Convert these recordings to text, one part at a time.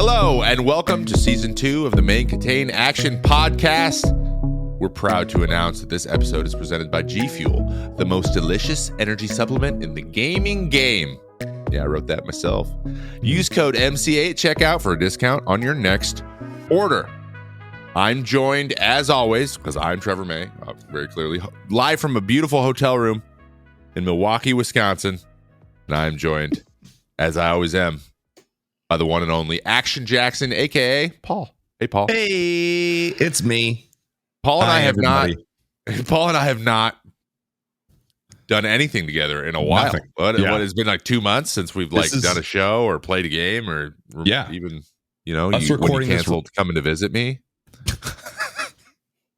Hello, and welcome to Season 2 of the Main Contain Action Podcast. We're proud to announce that this episode is presented by G Fuel, the most delicious energy supplement in the gaming game. Yeah, I wrote that myself. Use code MCA at checkout for a discount on your next order. I'm joined, as always, because I'm Trevor May, very clearly, live from a beautiful hotel room in Milwaukee, Wisconsin. And I'm joined, as I always am, by the one and only Action Jackson, a.k.a. Paul. Hey, Paul. Hey, it's me. Paul and I have not done anything together in a while. What has been like 2 months since we've done a show or played a game or even, when you canceled coming to visit me.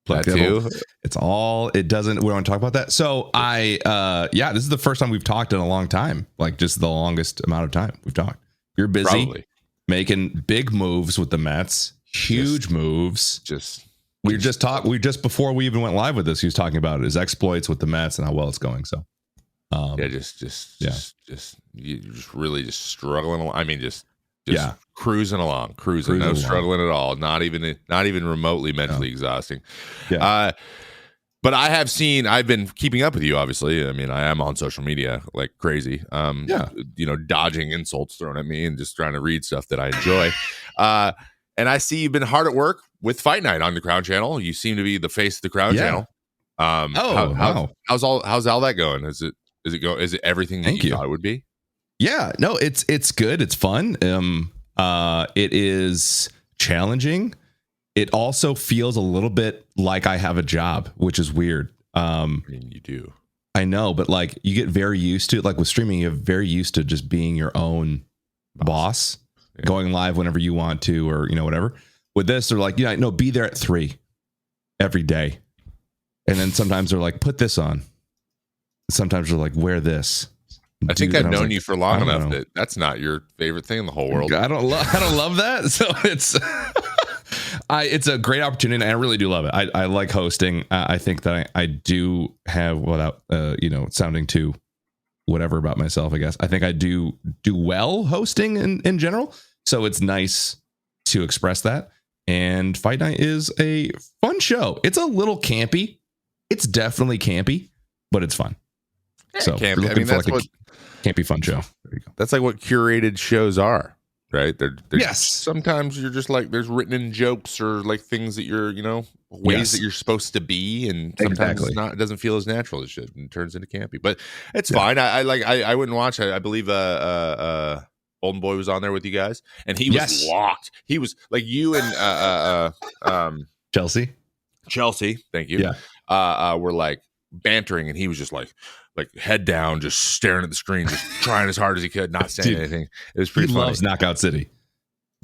That too. We don't talk about that. So this is the first time we've talked in a long time, like just the longest amount of time we've talked. You're busy making big moves with the Mets, huge moves. Before we even went live with this, he was talking about his exploits with the Mets and how well it's going. So, you're just really struggling along. I mean, just cruising along, no struggling at all. Not even remotely mentally exhausting. Yeah. But I've been keeping up with you, obviously. I mean, I am on social media like crazy. Dodging insults thrown at me and just trying to read stuff that I enjoy. And I see you've been hard at work with Fight Night on the Crown Channel. You seem to be the face of the Crown Channel. How's all that going? Is it everything that you thought it would be? Yeah, no, it's good. It's fun. It is challenging. It also feels a little bit like I have a job, which is weird. I mean, you do. I know, but like you get very used to it. Like with streaming, you're very used to just being your own boss, going live whenever you want to, or whatever. With this, they're like, be there at 3 every day, and then sometimes they're like, put this on. Sometimes they're like, wear this. I think I've known you for long enough that that's not your favorite thing in the whole world. I don't love that. So it's a great opportunity, and I really do love it. I like hosting. I think that I do have, without sounding too whatever about myself, I guess I think I do well hosting in general. So it's nice to express that. And Fight Night is a fun show. It's a little campy. It's definitely campy, but it's fun. So campy. I mean, that's what campy fun show. There you go. That's like what curated shows are. Right. They're sometimes you're just like there's written in jokes or like things that you're, ways that you're supposed to be. And sometimes it doesn't feel as natural as it should and turns into campy. But it's fine. I wouldn't watch it. I believe Golden Boy was on there with you guys and he was locked. He was like you and Chelsea. Thank you. Yeah. Were like bantering and he was just like head down, just staring at the screen, just trying as hard as he could, not saying anything. It was pretty funny. Loves Knockout City.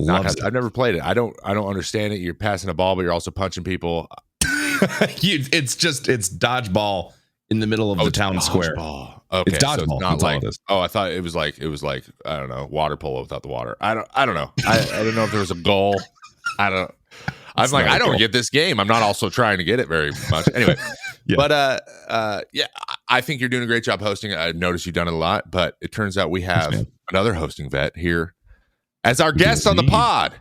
I've never played it. I don't understand it. You're passing a ball, but you're also punching people. It's dodgeball in the middle of the town square. Okay, it's dodgeball. So it's not like I thought it was like I don't know, water polo without the water. I don't know. I don't know if there was a goal. I don't get this game. I'm not also trying to get it very much. Anyway, but I think you're doing a great job hosting. I noticed you've done it a lot, but it turns out we have another hosting vet here as our guest on the pod.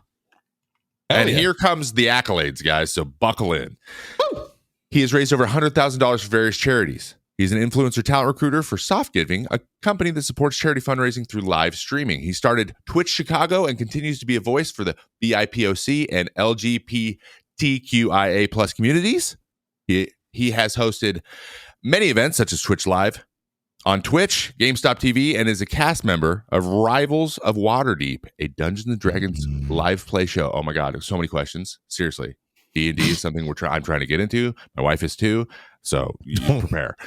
Here comes the accolades, guys. So buckle in. Woo! He has raised over $100,000 for various charities. He's an influencer talent recruiter for Soft Giving, a company that supports charity fundraising through live streaming. He started Twitch Chicago and continues to be a voice for the BIPOC and LGBTQIA plus communities. He has hosted many events such as Twitch Live on Twitch, GameStop TV, and is a cast member of Rivals of Waterdeep, a Dungeons & Dragons live play show. Oh my God, so many questions. Seriously. D&D is something I'm trying to get into. My wife is too. So you prepare.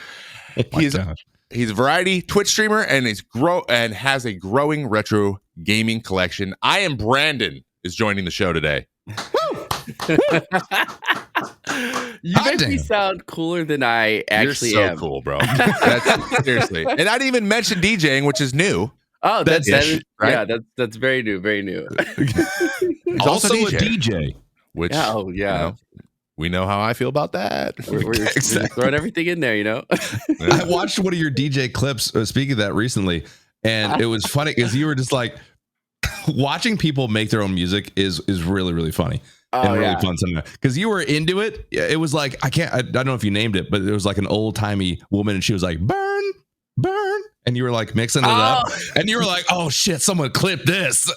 He's a variety Twitch streamer and has a growing retro gaming collection. IamBrandon is joining the show today. You make me sound cooler than I actually am. You're so cool, bro. Seriously. And I didn't even mention DJing, which is new. Oh, that's very new, very new. He's also a DJ. Which, we know how I feel about that. We're throwing everything in there, I watched one of your DJ clips, speaking of that recently, and it was funny because you were just like, watching people make their own music is really, really funny. And really fun sometimes, because you were into it. It was like, I don't know if you named it, but it was like an old timey woman, and she was like, burn, and you were like mixing it up, and you were like, oh shit, someone clip this.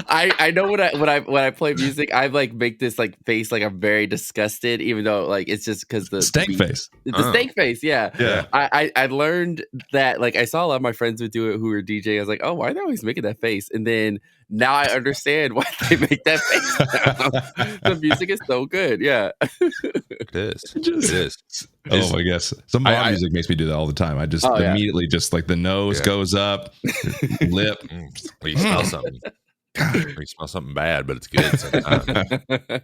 I know when I play music, I like make this like face, like I'm very disgusted, even though like it's just because the stank face. The stank face, yeah. I learned that, like, I saw a lot of my friends would do it who were DJing. I was like, oh, why are they always making that face? And then now I understand why they make that face. The music is so good. Yeah. It is. Oh my gosh. Some mod music makes me do that all the time. I just immediately just like the nose goes up, lip. Well, you smell something. You smell something bad, but it's good sometimes.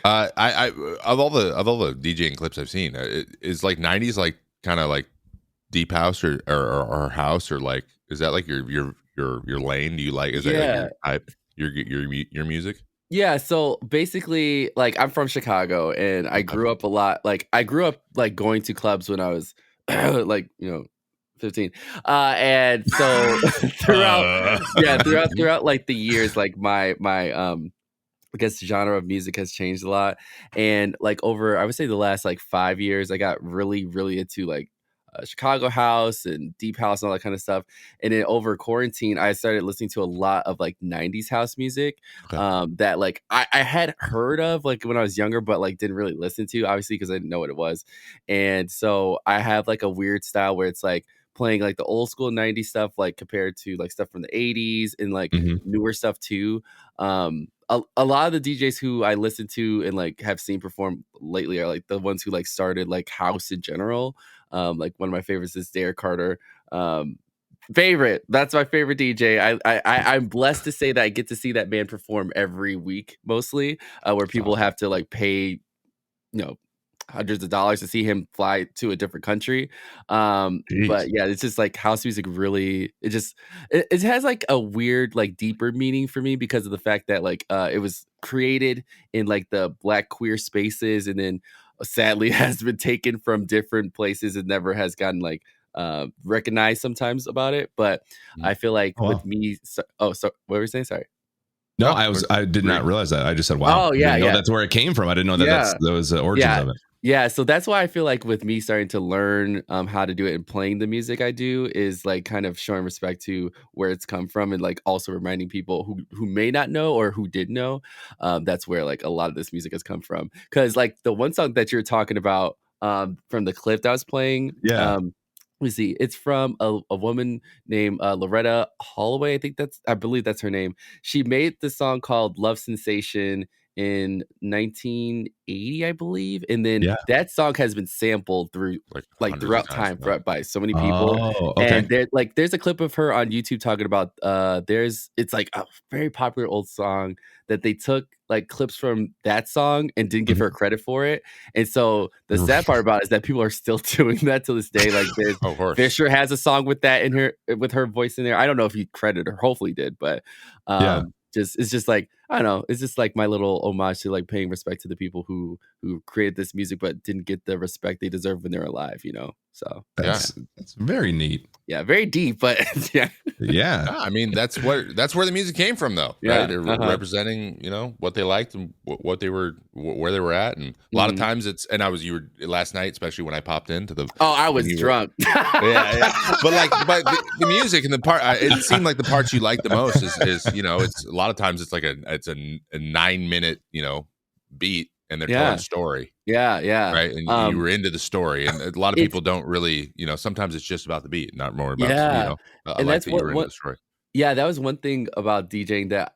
I of all the DJing clips I've seen, is like 90s like kind of like deep house or house, or like, is that like your lane? Do you like, is that like your music? Yeah, so basically, like, I'm from Chicago, and I grew up a lot. Like, I grew up like going to clubs when I was like, 15. And so throughout like the years, like my I guess genre of music has changed a lot. And like over, I would say the last like 5 years, I got really, really into like Chicago house and deep house and all that kind of stuff. And then over quarantine, I started listening to a lot of like 90s house music that like I had heard of like when I was younger, but like didn't really listen to, obviously, because I didn't know what it was. And so I have like a weird style where it's like playing like the old school 90s stuff, like compared to like stuff from the 80s and like newer stuff too. A lot of the DJs who I listen to and like have seen perform lately are like the ones who like started like house in general. Like one of my favorites is Derek Carter. That's my favorite DJ. I'm blessed to say that I get to see that man perform every week, mostly, where people have to like pay, hundreds of dollars to see him fly to a different country. But yeah, it's just like house music really, it has like a weird, like deeper meaning for me because of the fact that like it was created in like the Black queer spaces, and then sadly has been taken from different places and never has gotten like recognized sometimes about it. But I feel like with me, so what were you saying? Sorry. No, I did not realize that. I just said, wow. Oh, yeah, I didn't know that's where it came from. I didn't know that those origins of it. Yeah, so that's why I feel like with me starting to learn how to do it and playing the music I do is like kind of showing respect to where it's come from, and like also reminding people who may not know or who did know, that's where like a lot of this music has come from. Because like the one song that you're talking about from the clip that I was playing, let me see. It's from a woman named Loretta Holloway. I believe that's her name. She made this song called Love Sensation in 1980, I believe. And then that song has been sampled through like throughout time by so many people. Oh, okay. And there's a clip of her on YouTube talking about it's like a very popular old song that they took like clips from that song and didn't give her credit for it. And so the sad part about it is that people are still doing that to this day. Like Fisher has a song with that in her, with her voice in there. I don't know if he credited her, hopefully he did, but it's just like, I don't know, it's just like my little homage to like paying respect to the people who created this music but didn't get the respect they deserve when they're alive, So that's very neat. Yeah, very deep, but yeah. I mean, that's where the music came from, though. Right? They're representing, what they liked and what they were, where they were at, and a lot of times you were last night, especially when I popped into the. Oh, I was drunk. But the music and the part, it seemed like the parts you liked the most is it's a lot of times it's like a 9-minute beat. And they're telling a story. Yeah. Right. And you were into the story. And a lot of people don't really, sometimes it's just about the beat, not more about, and that's what you were into the story. Yeah, that was one thing about DJing that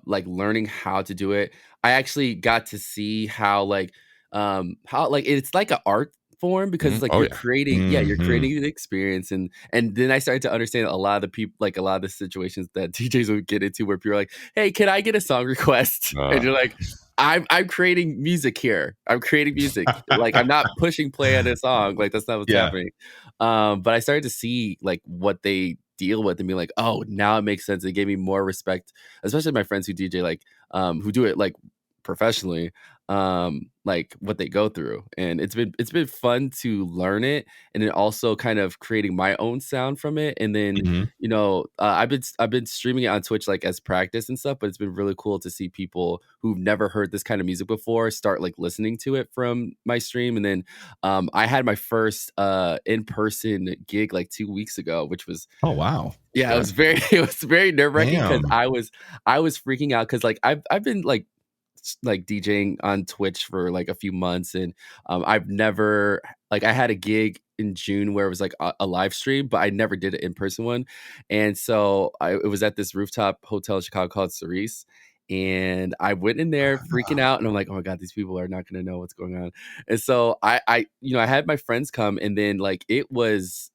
like learning how to do it. I actually got to see how it's like an art form, because it's like you're creating you're creating an experience, and then I started to understand a lot of the people, like a lot of the situations that DJs would get into where people are like, hey, can I get a song request? And you're like, I'm creating music here. I'm creating music. Like, I'm not pushing play on a song. Like, that's not what's happening. But I started to see like what they deal with and be like, oh, now it makes sense. It gave me more respect, especially my friends who DJ, like who do it like professionally. like what they go through, and it's been fun to learn it, and then also kind of creating my own sound from it. And then I've been streaming it on Twitch like as practice and stuff, but it's been really cool to see people who've never heard this kind of music before start like listening to it from my stream. And then I had my first in-person gig like 2 weeks ago, which was oh wow. Yeah, it was very nerve-wracking because I was freaking out because like I've been like DJing on Twitch for like a few months, and I've never like I had a gig in June where it was like a live stream, but I never did an in-person one. And so it was at this rooftop hotel in Chicago called Cerise. And I went in there freaking out, and I'm like, oh my God, these people are not going to know what's going on. And so I had my friends come, and then like it was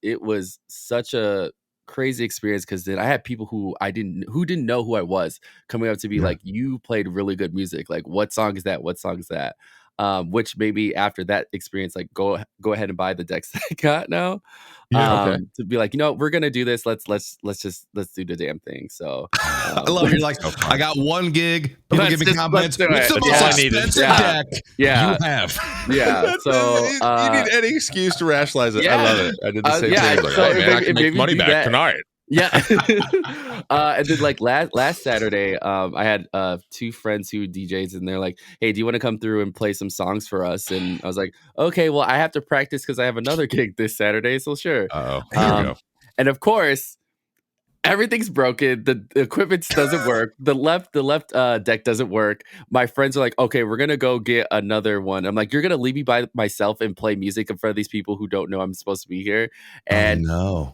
such a crazy experience because then I had people who didn't know who I was coming up to be like, you played really good music. Like, what song is that? What song is that? Which maybe after that experience, like go ahead and buy the decks that I got now. To be like, we're gonna do this. Let's do the damn thing. So I love it. You're like, I got one gig. People give me comments. What's the most expensive deck you have? Yeah. So you need any excuse to rationalize it. Yeah. I love it. I did the same thing. Like, So hey man, I can make money back tonight. Yeah. And then like last Saturday, I had 2 friends who were DJs, and they're like, hey, do you want to come through and play some songs for us? And I was like, okay, well, I have to practice because I have another gig this Saturday, so sure. Here we go. And of course, everything's broken. The equipment doesn't work. The left deck doesn't work. My friends are like, okay, we're gonna go get another one. I'm like, you're gonna leave me by myself and play music in front of these people who don't know I'm supposed to be here. And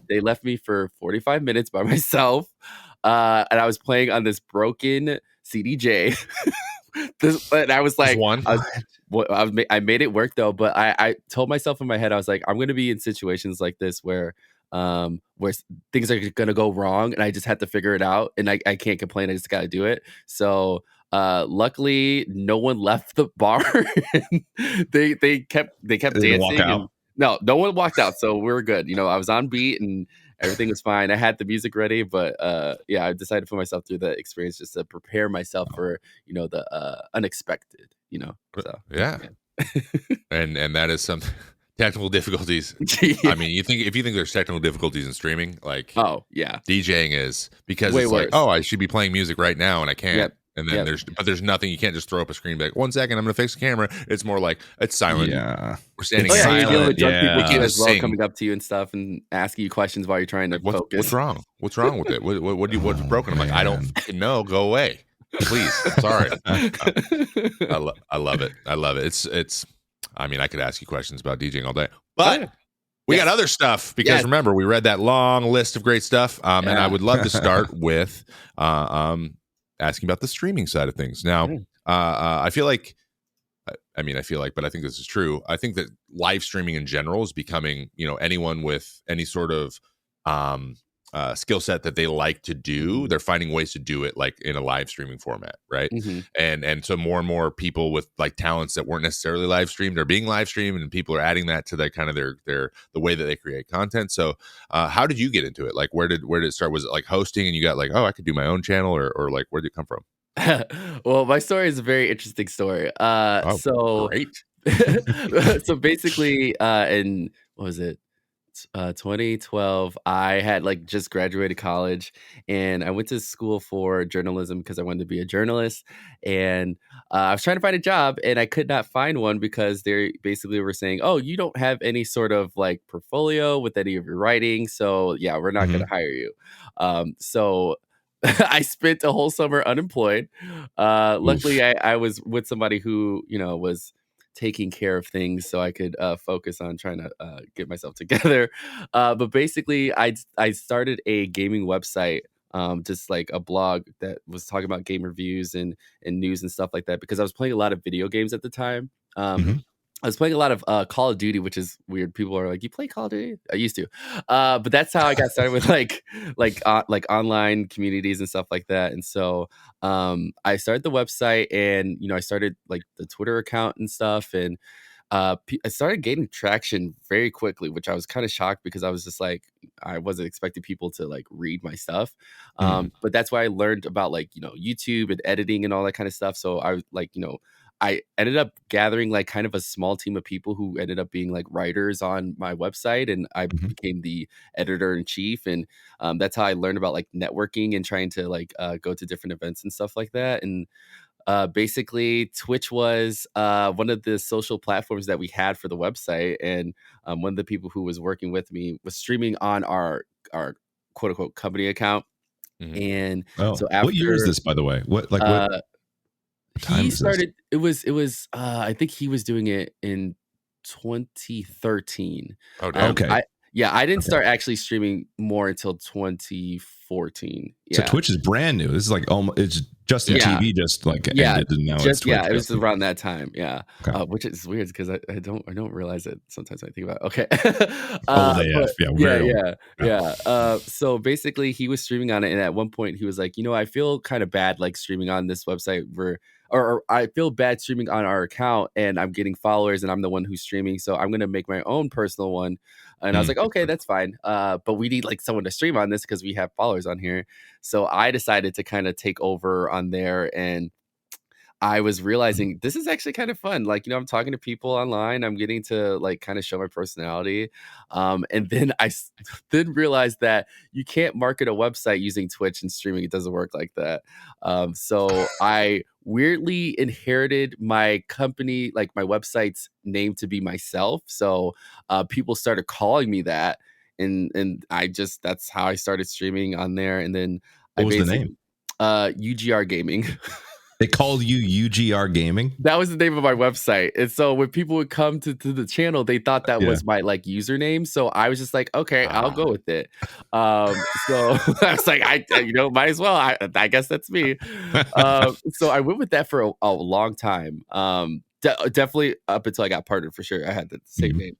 they left me for 45 minutes by myself. And I was playing on this broken CDJ. And I was like, I made it work though. But I told myself in my head, I was like, I'm gonna be in situations like this where things are gonna go wrong, and I just have to figure it out, and I can't complain. I just gotta do it. So luckily no one left the bar. they kept dancing. Walk out? No one walked out, so we were good. I was on beat and everything was fine. I had the music ready, but I decided to put myself through the experience just to prepare myself for the unexpected. So yeah. and that is something. Technical difficulties. I mean, if you think there's technical difficulties in streaming, like DJing is, because it's like, oh, I should be playing music right now and I can't. Yep. And then there's nothing. You can't just throw up a screen and be like, 1 second, I'm gonna fix the camera. It's more like it's silent. Yeah, we're standing silent. You're dealing with drunk people as well, coming up to you and stuff and asking you questions while you're trying to focus. What's wrong? What's wrong with it? What's broken? I'm like, I don't fucking know. Go away, please. Sorry. I love it. I love it. It's. I mean, I could ask you questions about DJing all day, but we got other stuff because remember, we read that long list of great stuff. And I would love to start with asking about the streaming side of things. Now, I feel like, but I think this is true. I think that live streaming in general is becoming, anyone with any sort of skill set that they like to do, they're finding ways to do it like in a live streaming format, right? And so more and more people with like talents that weren't necessarily live streamed are being live streamed, and people are adding that to kind of their the way that they create content. So how did you get into it? Like where did it start? Was it like hosting and you got like, oh, I could do my own channel, or like where did it come from? Well, my story is a very interesting story. So great. So basically in what was it? 2012, I had like just graduated college, and I went to school for journalism because I wanted to be a journalist. And I was trying to find a job, and I could not find one because they basically were saying, "Oh, you don't have any sort of like portfolio with any of your writing, so yeah, we're not going to hire you." So I spent a whole summer unemployed. Luckily, I was with somebody who was taking care of things so I could focus on trying to get myself together. But basically, I started a gaming website, just like a blog that was talking about game reviews and news and stuff like that, because I was playing a lot of video games at the time. I was playing a lot of Call of Duty, which is weird. People are like, "You play Call of Duty?" I used to, but that's how I got started with like online communities and stuff like that. And so I started the website, and I started like the Twitter account and stuff, and I started gaining traction very quickly, which I was kind of shocked because I was just like, I wasn't expecting people to like read my stuff. But that's why I learned about like YouTube and editing and all that kind of stuff. So I was like, I ended up gathering like kind of a small team of people who ended up being like writers on my website, and I became the editor in chief. And that's how I learned about like networking and trying to like go to different events and stuff like that. And basically, Twitch was one of the social platforms that we had for the website, and one of the people who was working with me was streaming on our quote unquote company account. And so after, what year is this, by the way? What he started? It was I think he was doing it in 2013. Oh, damn. Okay. I didn't start actually streaming more until 2014. So Twitch is brand new. This is like almost, it's Justin TV just like ended, and now it's Twitch. It was around that time. Yeah, okay. Which is weird because I don't realize it sometimes. I think about it. Okay. So basically, he was streaming on it, and at one point, he was like, I feel kind of bad like streaming on this website or I feel bad streaming on our account, and I'm getting followers, and I'm the one who's streaming, so I'm gonna make my own personal one. And I was like, okay, that's fine. But we need like someone to stream on this because we have followers on here. So I decided to kind of take over on there, and I was realizing this is actually kind of fun. Like, I'm talking to people online. I'm getting to like kind of show my personality. And then I then realized that you can't market a website using Twitch and streaming. It doesn't work like that. So I weirdly inherited my company, like my website's name, to be myself. So people started calling me that. And that's how I started streaming on there. And then what was the name? UGR Gaming. They called you UGR Gaming? That was the name of my website. And so when people would come to the channel, they thought that was my like username. So I was just like, okay, I'll go with it. So I was like, might as well. I guess that's me. So I went with that for a long time. Definitely up until I got partnered, for sure. I had the same name.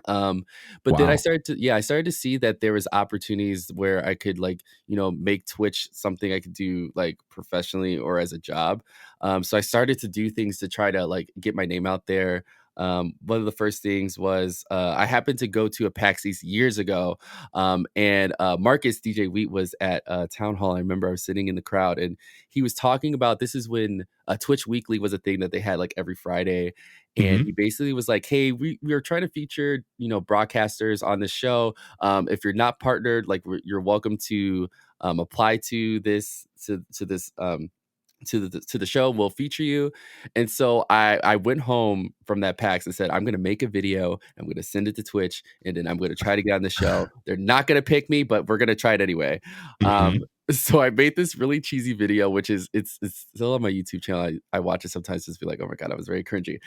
But then I started to see that there was opportunities where I could like, make Twitch something I could do like professionally or as a job. So I started to do things to try to like get my name out there. One of the first things was I happened to go to a PAX East years ago, and Marcus DJ Wheat was at Town Hall. I remember I was sitting in the crowd, and he was talking about, this is when Twitch Weekly was a thing that they had like every Friday. And he basically was like, hey, we are trying to feature, broadcasters on the show. If you're not partnered, like you're welcome to apply to this, to the show. We'll feature you. And so I went home from that PAX and said, I'm going to make a video. I'm going to send it to Twitch, and then I'm going to try to get on the show. They're not going to pick me, but we're going to try it anyway. So I made this really cheesy video, which is it's still on my YouTube channel. I watch it sometimes, just be like, oh my God, I was very cringy.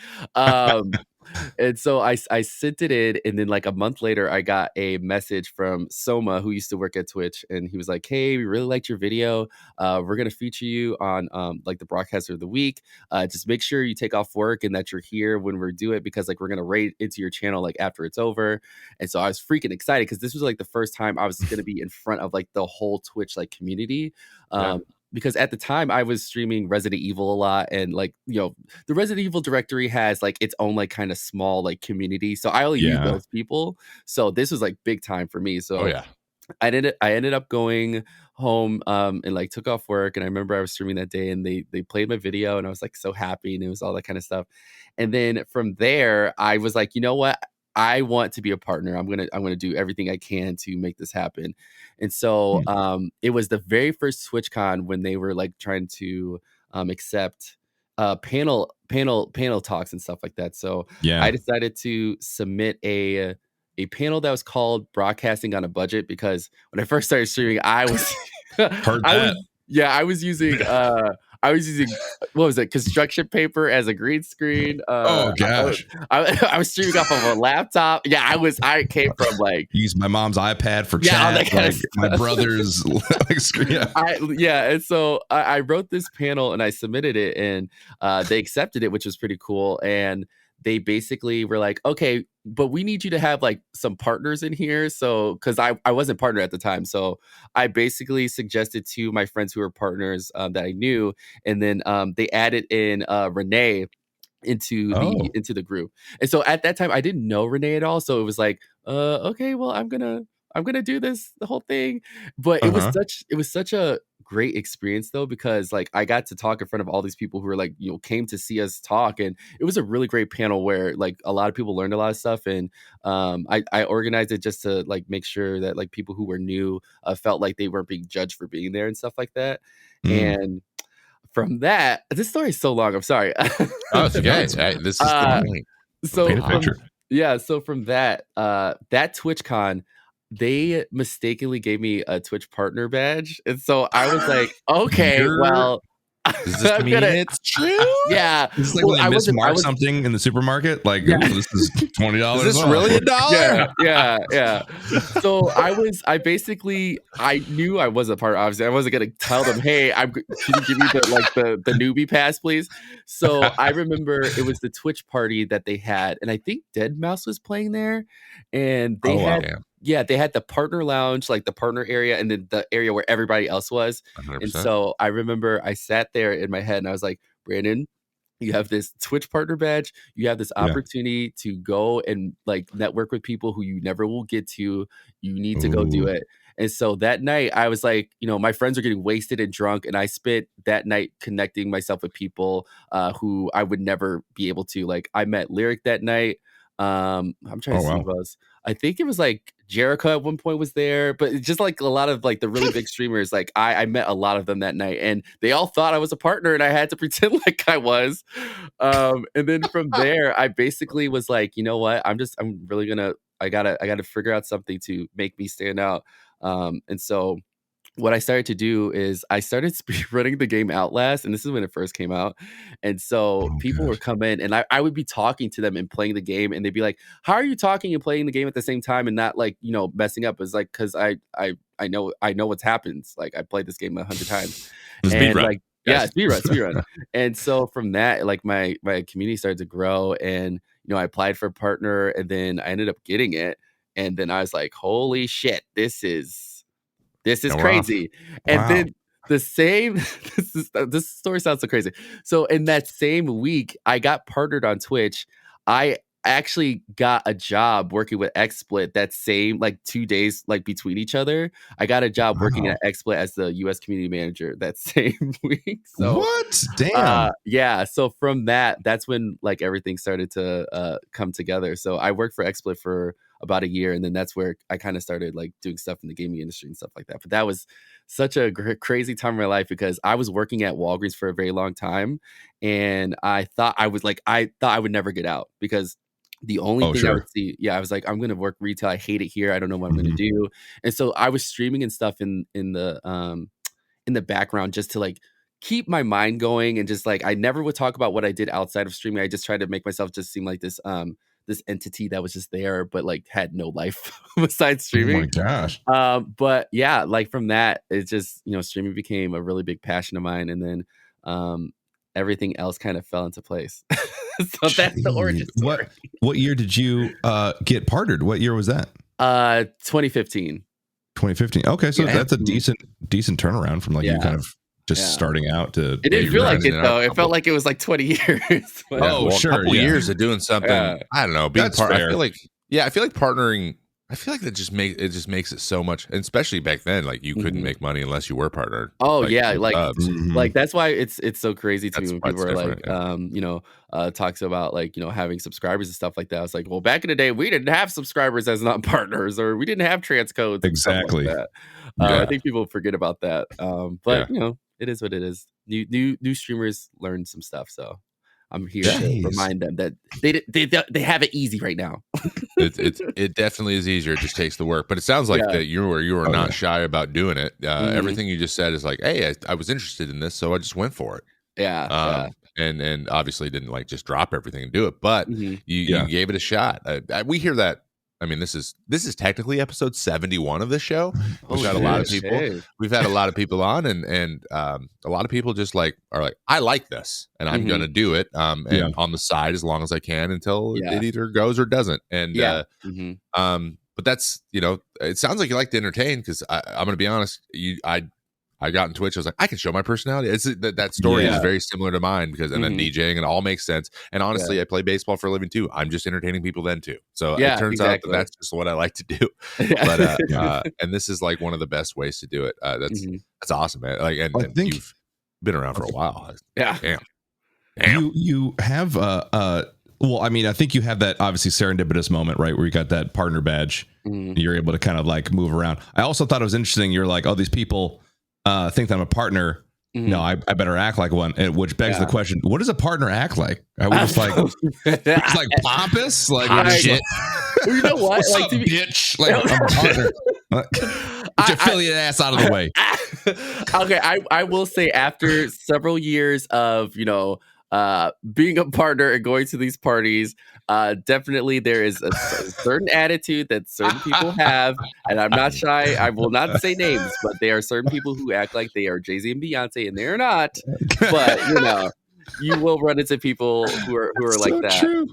And so I sent it in, and then like a month later, I got a message from Soma, who used to work at Twitch, and he was like, hey, we really liked your video. We're gonna feature you on like the broadcaster of the week. Just make sure you take off work and that you're here when we do it, because like we're gonna raid into your channel like after it's over. And so I was freaking excited because this was like the first time I was gonna be in front of like the whole Twitch like community. Because at the time I was streaming Resident Evil a lot, and like, the Resident Evil directory has like its own like kind of small like community. So I only knew those people. So this was like big time for me. So I ended up going home and like took off work, and I remember I was streaming that day, and they played my video, and I was like so happy, and it was all that kind of stuff. And then from there I was like, you know what? I want to be a partner. I'm gonna do everything I can to make this happen. And so it was the very first TwitchCon when they were like trying to accept panel talks and stuff like that. So I decided to submit a panel that was called Broadcasting on a Budget, because when I first started streaming, I was I was using what was it, construction paper as a green screen. Oh gosh, I was streaming off of a laptop. I came from like use my mom's iPad for chat, like my brother's like screen. And so I wrote this panel and I submitted it, and they accepted it, which was pretty cool. And they basically were like, okay, but we need you to have like some partners in here. So, because I wasn't partner at the time. So I basically suggested to my friends who were partners that I knew. And then they added in Renee into the group. And so at that time I didn't know Renee at all. So it was like, okay, well, I'm gonna do this, the whole thing. But it was such a great experience though, because like I got to talk in front of all these people who were like, came to see us talk, and it was a really great panel where like a lot of people learned a lot of stuff, and I organized it just to like make sure that like people who were new felt like they weren't being judged for being there and stuff like that. And from that, this story is so long. I'm sorry. Oh, it's okay. This is the point. So paint a picture. So from that TwitchCon, they mistakenly gave me a Twitch partner badge, and so I was like, okay, well. Does this mean it's true? Yeah. This is like when they mismark something in the supermarket. Like, this is $20. Is this really $1? Yeah. So I knew I was a part. Obviously, I wasn't gonna tell them, hey, can you give me the newbie pass, please? So I remember it was the Twitch party that they had, and I think Deadmau5 was playing there, and they had. Yeah, they had the partner lounge, like the partner area, and then the area where everybody else was. 100%. And so I remember I sat there in my head and I was like, Brandon, you have this Twitch partner badge. You have this opportunity to go and like network with people who you never will get to. You need to go do it. And so that night I was like, my friends are getting wasted and drunk. And I spent that night connecting myself with people who I would never be able to. Like I met Lyric that night. I'm trying to see who else. I think it was like Jericho at one point was there, but it's just like a lot of like the really big streamers. Like I met a lot of them that night, and they all thought I was a partner, and I had to pretend like I was. And then from there, I basically was like, you know what? I gotta figure out something to make me stand out. And so what I started to do is I started running the game Outlast, and this is when it first came out. And so people would come in, and I would be talking to them and playing the game, and they'd be like, "How are you talking and playing the game at the same time and not like messing up?" It's like because I know what's happened. Like I played this game 100 times, and like speedrun. And so from that, like my community started to grow, and I applied for a partner, and then I ended up getting it, and then I was like, "Holy shit, this is crazy." And then this story sounds so crazy. So in that same week, I got partnered on Twitch. I actually got a job working with XSplit that same like 2 days like between each other. I got a job working at XSplit as the US community manager that same week. So what? Damn. Yeah. So from that's when like everything started to come together. So I worked for XSplit for about a year, and then that's where I kind of started like doing stuff in the gaming industry and stuff like that. But that was such a crazy time in my life because I was working at Walgreens for a very long time, and I thought I would never get out because the only thing I would see, I was like, I'm gonna work retail. I hate it here. I don't know what I'm gonna do. And so I was streaming and stuff in the background just to like keep my mind going, and just like I never would talk about what I did outside of streaming. I just tried to make myself just seem like this entity that was just there but like had no life besides streaming. Oh my gosh. But yeah, like from that, it's just streaming became a really big passion of mine, and then everything else kind of fell into place. So that's the origin story. What year did you get partnered? What year was that? 2015. 2015. Okay, so that's a decent turnaround from like you kind of just starting out to. It didn't feel like it though. It felt like it was like 20 years. Sure. A couple years of doing something. I don't know. Being part. I feel like partnering. I feel like that just makes it so much, and especially back then, like you couldn't make money unless you were partnered. Oh like that's why it's so crazy to me when people are like, talks about like having subscribers and stuff like that. I was like, well, back in the day, we didn't have subscribers as not partners, or we didn't have trans codes. Exactly. Like that. I think people forget about that. But it is what it is. New streamers learn some stuff, so I'm here to remind them that they have it easy right now. It definitely is easier. It just takes the work. But it sounds like that you were not shy about doing it. Everything you just said is like, hey, I was interested in this, so I just went for it. Yeah. And obviously didn't like just drop everything and do it, but you gave it a shot. We hear that. I mean, this is technically episode 71 of this show. We've got a lot of people. We've had a lot of people on, and a lot of people just like are like, I like this, and I'm gonna do it. And on the side as long as I can until it either goes or doesn't. And but that's it sounds like you like to entertain because I'm gonna be honest. I got in Twitch. I was like, I can show my personality. It's that story is very similar to mine because and then DJing, and it all makes sense. And honestly, I play baseball for a living too. I'm just entertaining people then too. So it turns out that's just what I like to do. But and this is like one of the best ways to do it. That's awesome, man. Like, and you've been around for a while. Yeah. Damn. You have well, I mean, I think you have that obviously serendipitous moment, right, where you got that partner badge. And you're able to kind of like move around. I also thought it was interesting. You're like, oh, these people think that I'm a partner. No, I better act like one. Which begs the question: what does a partner act like? I was just like, it's like pompous, like shit. You know what? What's up, bitch? Like, I'm a partner. Get your affiliate ass out of the way. Okay, I will say after several years of being a partner and going to these parties, definitely there is a certain attitude that certain people have, and I'm not shy. I will not say names, but there are certain people who act like they are Jay-Z and Beyonce, and they're not. But you will run into people who are like that. True.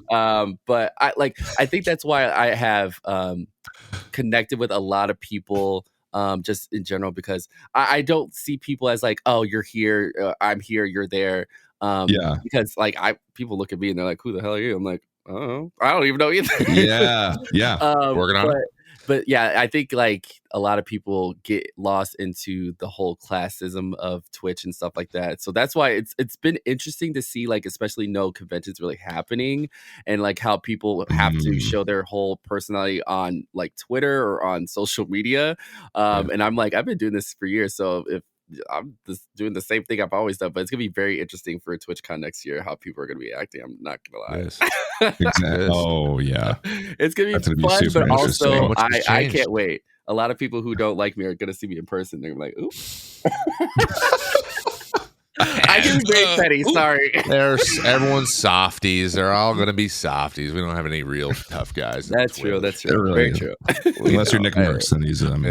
But I think that's why I have connected with a lot of people. Just in general, because I don't see people as like, oh, you're here, I'm here, you're there. Because like people look at me and they're like, who the hell are you? I'm like, oh, I don't even know either. Yeah. Working on it. But yeah, I think like a lot of people get lost into the whole classism of Twitch and stuff like that. So that's why it's been interesting to see, like, especially no conventions really happening, and like how people have to show their whole personality on like Twitter or on social media. And I'm like, I've been doing this for years, so if I'm just doing the same thing I've always done, but it's gonna be very interesting for TwitchCon next year how people are gonna be acting. I'm not gonna lie. Yes. Exactly. Oh yeah, it's gonna be fun, but also I can't wait. A lot of people who don't like me are gonna see me in person. They're like, "Ooh." I can be very petty. Sorry. Everyone's softies. They're all going to be softies. We don't have any real tough guys. That's true. That's true. Really very true. Unless you're Nick Merckx, and he's and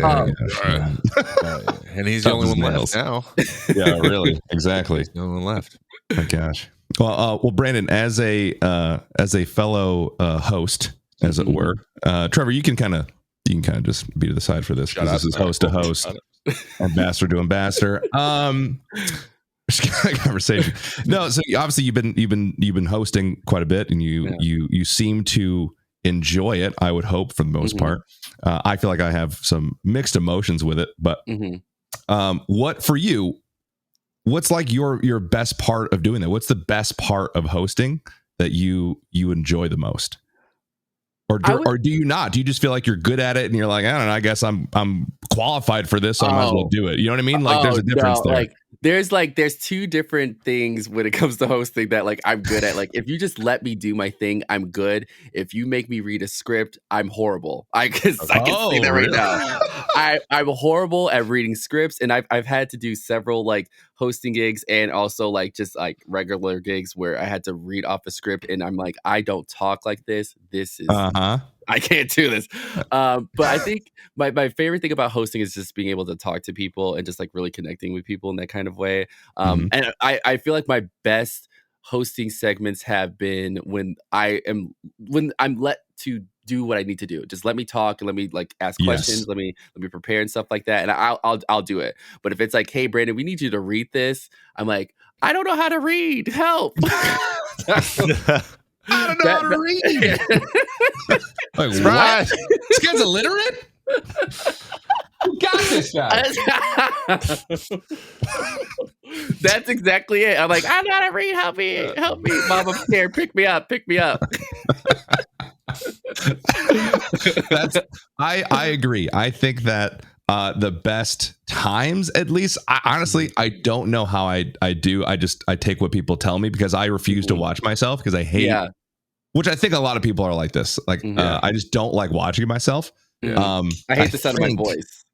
he's the only one left now. Yeah, really. Exactly. He's the only one left. Oh my gosh. Well, Brandon, as a fellow host, as it were, Trevor, you can kind of just be to the side for this because this is host to host, ambassador to ambassador. Conversation. No, so obviously you've been hosting quite a bit, and you seem to enjoy it. I would hope for the most part. I feel like I have some mixed emotions with it, but what for you? What's like your best part of doing that? What's the best part of hosting that you enjoy the most? Or do you not? Do you just feel like you're good at it and you're like, I don't know, I guess I'm qualified for this, so I might as well do it. You know what I mean? Like there's a difference there. Like there's two different things when it comes to hosting that like I'm good at. Like if you just let me do my thing, I'm good. If you make me read a script, I'm horrible. I can say that right now. I'm horrible at reading scripts, and I've had to do several like hosting gigs and also like just like regular gigs where I had to read off a script, and I'm like, I don't talk like this. This is I can't do this. But I think my favorite thing about hosting is just being able to talk to people and just like really connecting with people in that kind of way. And I feel like my best hosting segments have been when I'm let to do what I need to do. Just let me talk and let me like ask questions. Let me prepare and stuff like that. And I'll do it. But if it's like, hey, Brandon, we need you to read this, I'm like, I don't know how to read. Help. I don't know how to read. Like, what? This guy's illiterate? Who got this guy? That's exactly it. I'm like, I don't know how to read. Help me. Mom, I'm scared. Pick me up. I agree. I think that the best times, at least, I don't know how I do. I take what people tell me because I refuse to watch myself because I hate, which I think a lot of people are like this. Like, I just don't like watching myself. I hate the sound of my voice.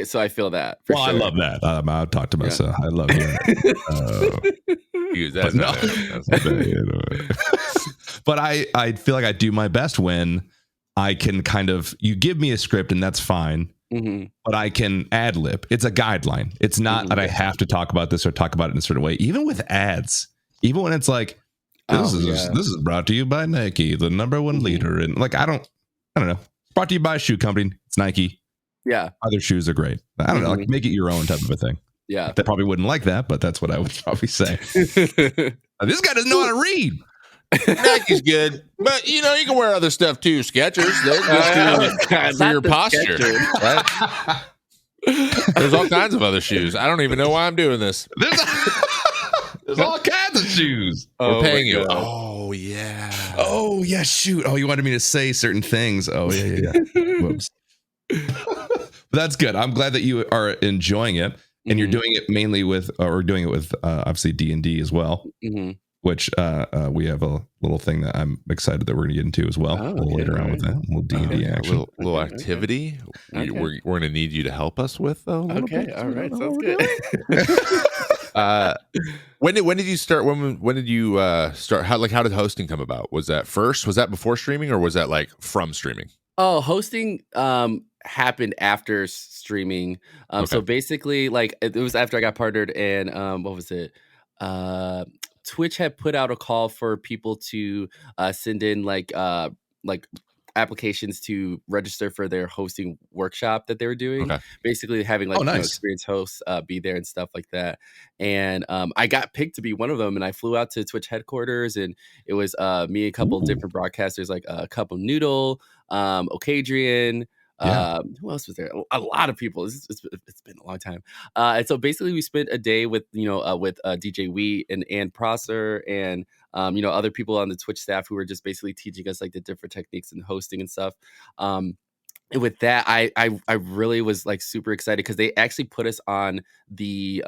So I feel that. Sure. I love that. I'll talk to myself. I love hearing it. But I feel like I do my best when I can kind of, you give me a script and that's fine. But I can ad lib. It's a guideline. It's not that I have to talk about this or talk about it in a certain way. Even with ads, even when it's like, this is brought to you by Nike, the number one leader, and like I don't know. Brought to you by a shoe company. It's Nike. Yeah, other shoes are great. I don't know. Like make it your own type of a thing. Yeah. They probably wouldn't like that, but that's what I would probably say. This guy doesn't know how to read. Nike's good, but you can wear other stuff too. Skechers, they're good for your posture. Right? There's all kinds of other shoes. I don't even know why I'm doing this. There's all kinds of shoes. We're paying you. Oh yeah. Oh yeah. Shoot. Oh, you wanted me to say certain things. Oh yeah. Whoops. That's good. I'm glad that you are enjoying it, and you're doing it mainly with, or doing it with, obviously D&D as well. Which we have a little thing that I'm excited that we're going to get into as well. A little later on with that. A little D&D action. A little activity. Okay. We're going to need you to help us with, though. Okay. All right. Sounds good. When did you start? When did you start? How did hosting come about? Was that first? Was that before streaming, or was that like from streaming? Oh, hosting happened after streaming. So basically, like it was after I got partnered, and what was it? Twitch had put out a call for people to send in like applications to register for their hosting workshop that they were doing. Basically having like experienced hosts be there and stuff like that. And I got picked to be one of them, and I flew out to Twitch headquarters, and it was me and a couple different broadcasters, like a couple Noodle, Okadrian, who else was there? A lot of people. It's been a long time. And so basically we spent a day with DJ Wheat and Prosser and other people on the Twitch staff who were just basically teaching us like the different techniques and hosting and stuff. And with that, I really was like super excited because they actually put us on the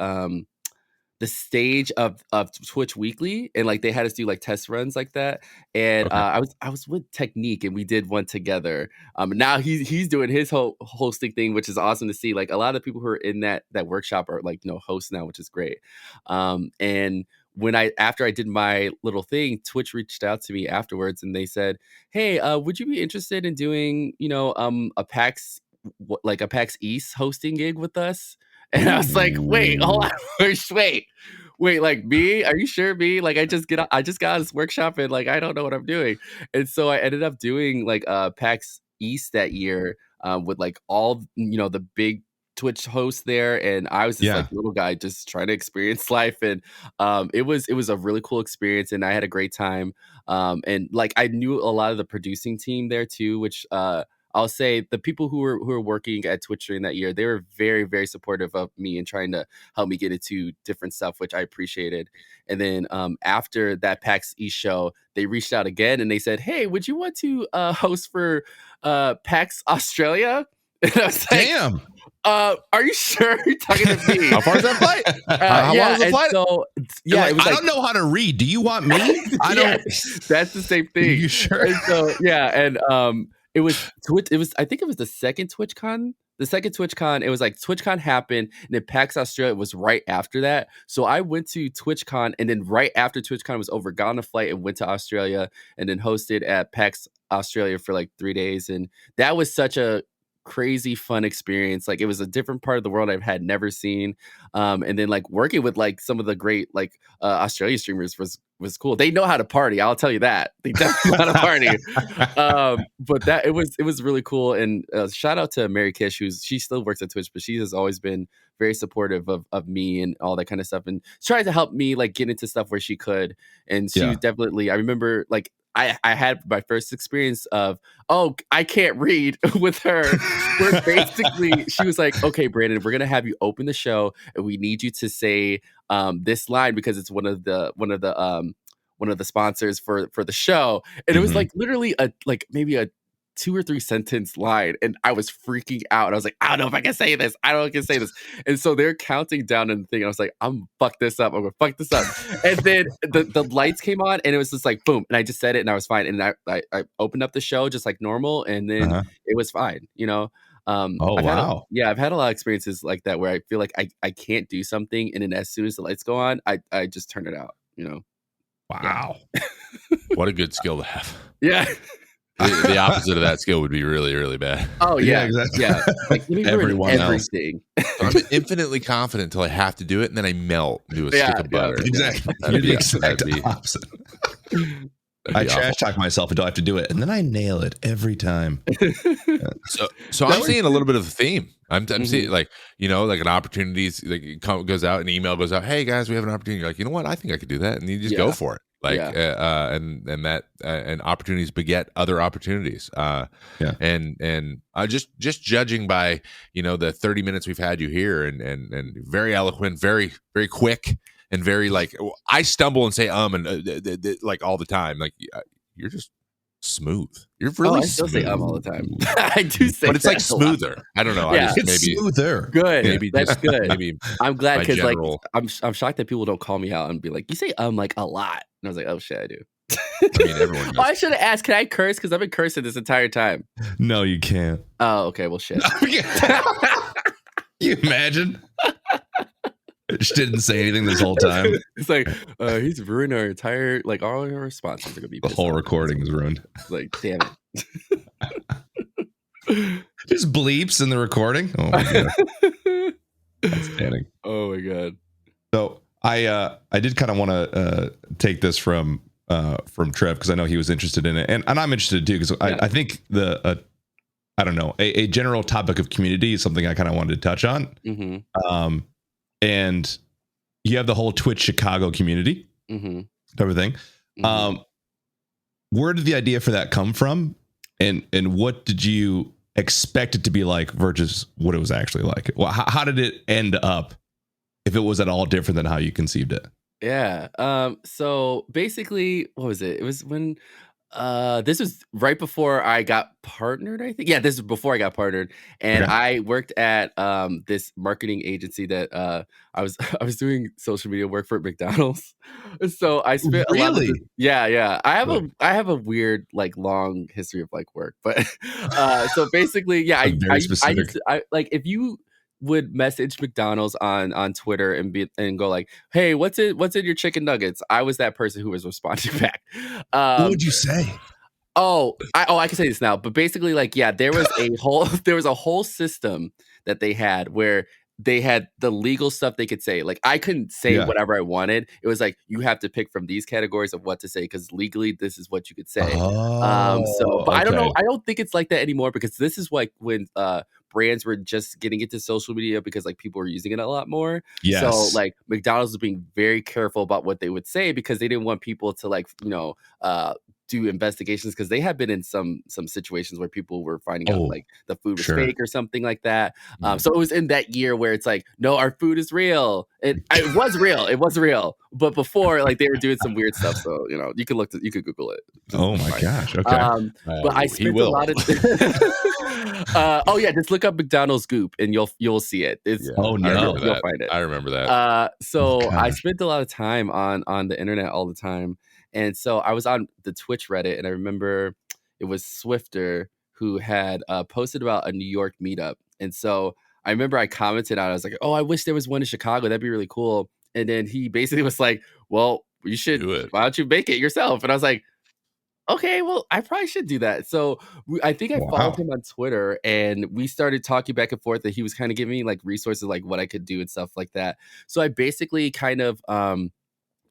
stage of Twitch Weekly, and like they had us do like test runs like that. And I was with Technique, and we did one together. Now he's doing his whole hosting thing, which is awesome to see. Like a lot of people who are in that workshop are like hosts now, which is great. And after I did my little thing, Twitch reached out to me afterwards, and they said, "Hey, would you be interested in doing a PAX East hosting gig with us?" And I was like, wait, hold on, wait, like me? Are you sure me? Like I just got out of this workshop, and like I don't know what I'm doing. And so I ended up doing like PAX East that year with like all the big Twitch hosts there, and I was just like little guy just trying to experience life, and it was a really cool experience, and I had a great time. And like I knew a lot of the producing team there too, which I'll say the people who were working at Twitch during that year, they were very, very supportive of me and trying to help me get into different stuff, which I appreciated. And then after that PAX East show, they reached out again and they said, "Hey, would you want to host for PAX Australia?" And I was like, "Damn, are you sure you're talking to me?" How far is that flight? How long is the flight? So, it was I don't know how to read. Do you want me? I don't. That's the same thing. Are you sure? And so it was Twitch. It was, I think it was the second TwitchCon. The second TwitchCon, it was like TwitchCon happened, and then PAX Australia was right after that. So I went to TwitchCon, and then right after TwitchCon was over, got on a flight and went to Australia, and then hosted at PAX Australia for like 3 days. And that was such a crazy fun experience. Like it was a different part of the world I've had never seen. And then like working with like some of the great like Australia streamers was cool. They know how to party, I'll tell you that. They definitely know how to party. But that it was really cool. And shout out to Mary Kish, she still works at Twitch, but she has always been very supportive of me and all that kind of stuff, and trying to help me like get into stuff where she could. And she was definitely, I remember like I had my first experience of, I can't read with her, where basically she was like, "Okay, Brandon, we're gonna have you open the show, and we need you to say this line because it's one of the sponsors for the show." And it was like literally maybe a 2 or 3 sentence line, and I was freaking out. I was like, I don't know if I can say this. I don't know if I can say this. And so they're counting down and the thing. I was like, I'm gonna fuck this up. And then the lights came on, and it was just like boom, and I just said it, and I was fine. And I opened up the show just like normal, and then it was fine. I've had a lot of experiences like that where I feel like I can't do something, and then as soon as the lights go on, I just turn it out. Wow. What a good skill to have. Yeah. The opposite of that skill would be really, really bad. Oh yeah, exactly. Yeah. Like everyone everything. I'm infinitely confident until I have to do it, and then I melt into a stick of butter. Exactly. That'd be the exact opposite. I trash talk myself until I have to do it, and then I nail it every time. So I'm seeing a little bit of a theme. I'm seeing like like an opportunity. Like goes out, an email goes out. Hey guys, we have an opportunity. You're like, you know what? I think I could do that, and you just go for it. Like and opportunities beget other opportunities. And just judging by the 30 minutes we've had you here, and very eloquent, very very quick. And very like I stumble and say and like all the time. Like you're just smooth. You're really I still say all the time. I do say, but it's like smoother. I don't know. It's maybe smoother. Good. Maybe that's good. Maybe I'm glad because like I'm shocked that people don't call me out and be like, you say like a lot. And I was like, oh shit, I do. I mean, everyone does. I should have asked, can I curse? Because I've been cursing this entire time. No, you can't. Oh, okay. Well, shit. You imagine? Just didn't say anything this whole time. It's like he's ruined our entire all our responses are gonna be the whole recording is ruined. Like, damn it. Just bleeps in the recording. Oh my god. Outstanding. Oh my god. So I did kind of want to take this from Trev because I know he was interested in it, and I'm interested too because I think I don't know, a general topic of community is something I kind of wanted to touch on. Mm-hmm. And you have the whole Twitch Chicago community, everything. Mm-hmm. Where did the idea for that come from? And what did you expect it to be like versus what it was actually like? Well, how did it end up if it was at all different than how you conceived it? Yeah. So basically, what was it? It was when this was right before I got partnered, I think. Yeah, this is before I got partnered. And I worked at this marketing agency that I was doing social media work for McDonald's. So I spent a lot of I have a weird long history of work. But so basically, I if you would message McDonald's on Twitter and go like, "Hey, what's in your chicken nuggets?" I was that person who was responding back. What would you say? I can say this now, but basically, there was a whole system that they had where they had the legal stuff they could say. Like I couldn't say whatever I wanted. It was like you have to pick from these categories of what to say because legally this is what you could say. I don't know. I don't think it's like that anymore because this is like when brands were just getting into social media because people were using it a lot more. Yes. So McDonald's was being very careful about what they would say because they didn't want people to do investigations because they have been in some situations where people were finding out the food was fake or something like that. So it was in that year where it's like, no, our food is real. It was real. It was real. But before, they were doing some weird stuff. So you can you could Google it. Oh my gosh. Okay. But I spent a lot of. Just look up McDonald's Goop and you'll see it. It's you'll find it. I remember that. I spent a lot of time on the internet all the time. And so I was on the Twitch Reddit, and I remember it was Swifter who had posted about a New York meetup. And so I remember I commented on it. I was like, "Oh, I wish there was one in Chicago. That'd be really cool." And then he basically was like, "Well, you should. Why don't you make it yourself?" And I was like, "Okay, well, I probably should do that." So I think I followed him on Twitter, and we started talking back and forth. That he was kind of giving me resources, what I could do and stuff like that. So I basically kind of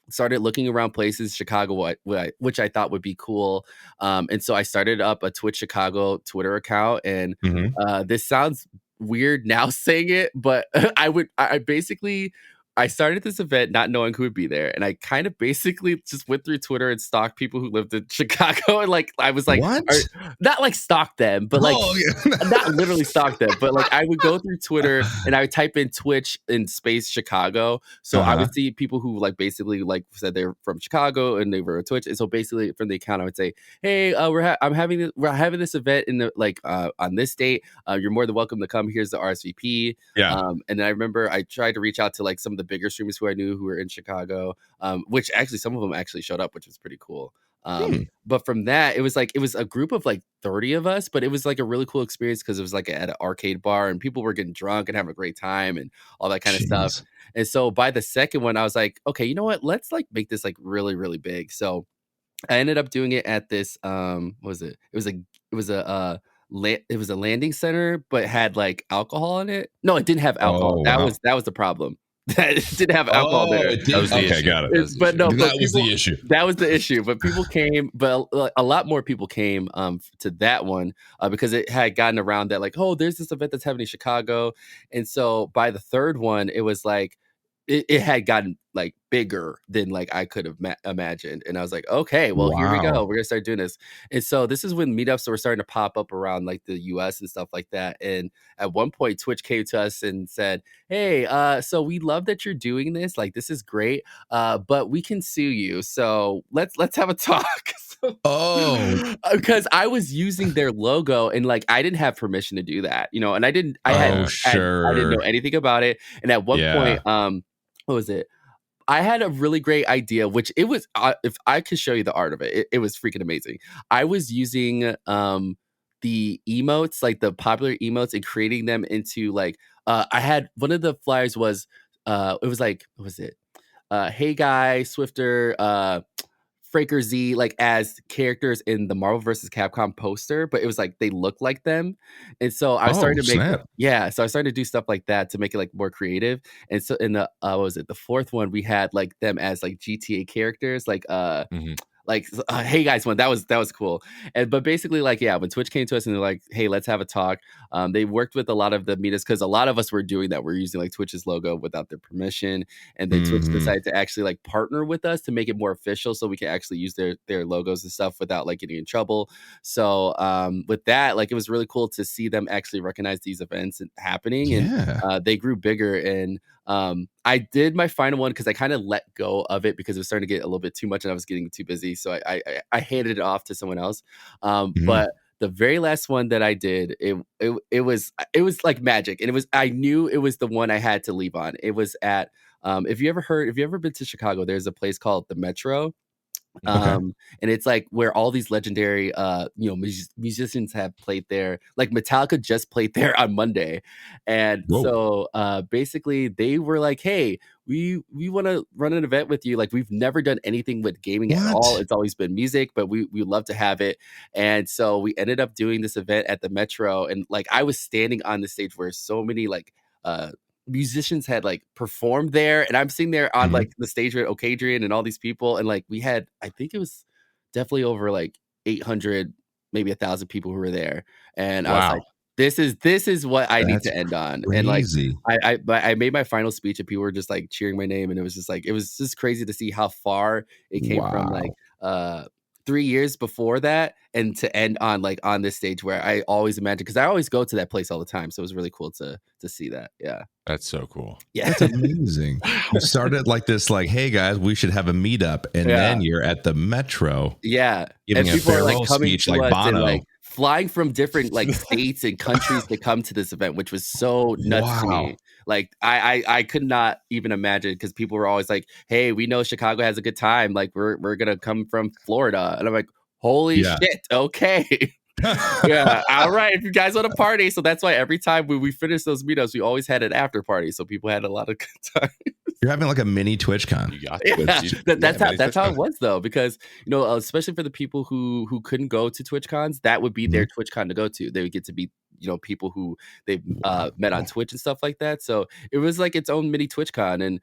started looking around places Chicago which I thought would be cool, and so I started up a Twitch Chicago Twitter account. And this sounds weird now saying it, but I started this event not knowing who would be there, and I kind of basically just went through Twitter and stalked people who lived in Chicago, and I was like, not stalk them, but not literally stalk them, but I would go through Twitter and I would type in Twitch in space Chicago, so I would see people who basically said they're from Chicago and they were on Twitch, and so basically from the account I would say, "Hey, we're having this event in the on this date. You're more than welcome to come. Here's the RSVP." And then I remember I tried to reach out to some of the bigger streamers who I knew who were in Chicago, which actually some of them actually showed up, which was pretty cool. But from that, it was a group of 30 of us, but it was a really cool experience because it was at an arcade bar and people were getting drunk and having a great time and all that kind of stuff. And so by the second one, I was like, okay, you know what? Let's make this really, really big. So I ended up doing it at this, what was it? It was a landing center, but had alcohol in it. No, it didn't have alcohol. That was the problem. that didn't have alcohol there. That was the issue. Got it. That was the issue. That was the issue. But people came, but a lot more people came to that one because it had gotten around that, like, oh, there's this event that's happening in Chicago. And so by the third one, it was like, it had gotten like bigger than like I could have imagined. And I was like, okay, well, here we go. We're going to start doing this. And so this is when meetups were starting to pop up around like the US and stuff like that. And at one point, Twitch came to us and said, hey, so we love that you're doing this. Like, this is great, but we can sue you. So let's have a talk. Because I was using their logo and like I didn't have permission to do that, you know, and I didn't know anything about it. And at one point, what was it? I had a really great idea, which it was, if I could show you the art of it, it was freaking amazing. I was using the emotes, like the popular emotes, and creating them into like, I had one of the flyers was, it was like, what was it? Hey Guy, Swifter, Fraker Z, like as characters in the Marvel vs. Capcom poster, but it was like they look like them. And so I started to make so I started to do stuff like that to make it like more creative. And so in the what was it, the fourth one, we had like them as like GTA characters, like hey guys one that was cool. And but basically like when Twitch came to us and they're like, hey, let's have a talk, they worked with a lot of the meetups because a lot of us were doing that. We're using like Twitch's logo without their permission, and then Twitch decided to actually like partner with us to make it more official so we can actually use their logos and stuff without like getting in trouble. So with that, like it was really cool to see them actually recognize these events happening, and they grew bigger. And I did my final one because I kind of let go of it because it was starting to get a little bit too much and I was getting too busy. So I handed it off to someone else. But the very last one that I did, it was like magic. And I knew it was the one I had to leave on. It was at, if you ever been to Chicago, there's a place called the Metro. And it's like where all these legendary musicians have played there. Like Metallica just played there on Monday. And so basically they were like, hey, we want to run an event with you. Like we've never done anything with gaming at all. It's always been music, but we love to have it. And so we ended up doing this event at the Metro, and like I was standing on the stage where so many like musicians had like performed there, and I'm sitting there on like the stage with Okadrian and all these people, and like we had, I think it was definitely over like 800, maybe 1,000 people who were there. And I was like, this is what I need to end on. Crazy. And like I made my final speech and people were just like cheering my name, and it was just crazy to see how far it came from like 3 years before that, and to end on like on this stage where I always imagined, because I always go to that place all the time. So it was really cool to see that. Yeah. That's so cool. Yeah. That's amazing. You started like this, like, hey guys, we should have a meetup. And then you're at the Metro. Yeah. Giving and a farewell speech like Bono. And, like, flying from different like states and countries to come to this event, which was so nuts to me. Like I could not even imagine, because people were always like, hey, we know Chicago has a good time. Like we're going to come from Florida. And I'm like, holy shit. Okay. Yeah. All right. If you guys want to party. So that's why every time we finished those meetups, we always had an after party. So people had a lot of good time. You're having like a mini TwitchCon. You got that's how it was though, because especially for the people who couldn't go to TwitchCons, that would be their TwitchCon to go to. They would get to be people who they've met on Twitch and stuff like that. So it was like its own mini TwitchCon, and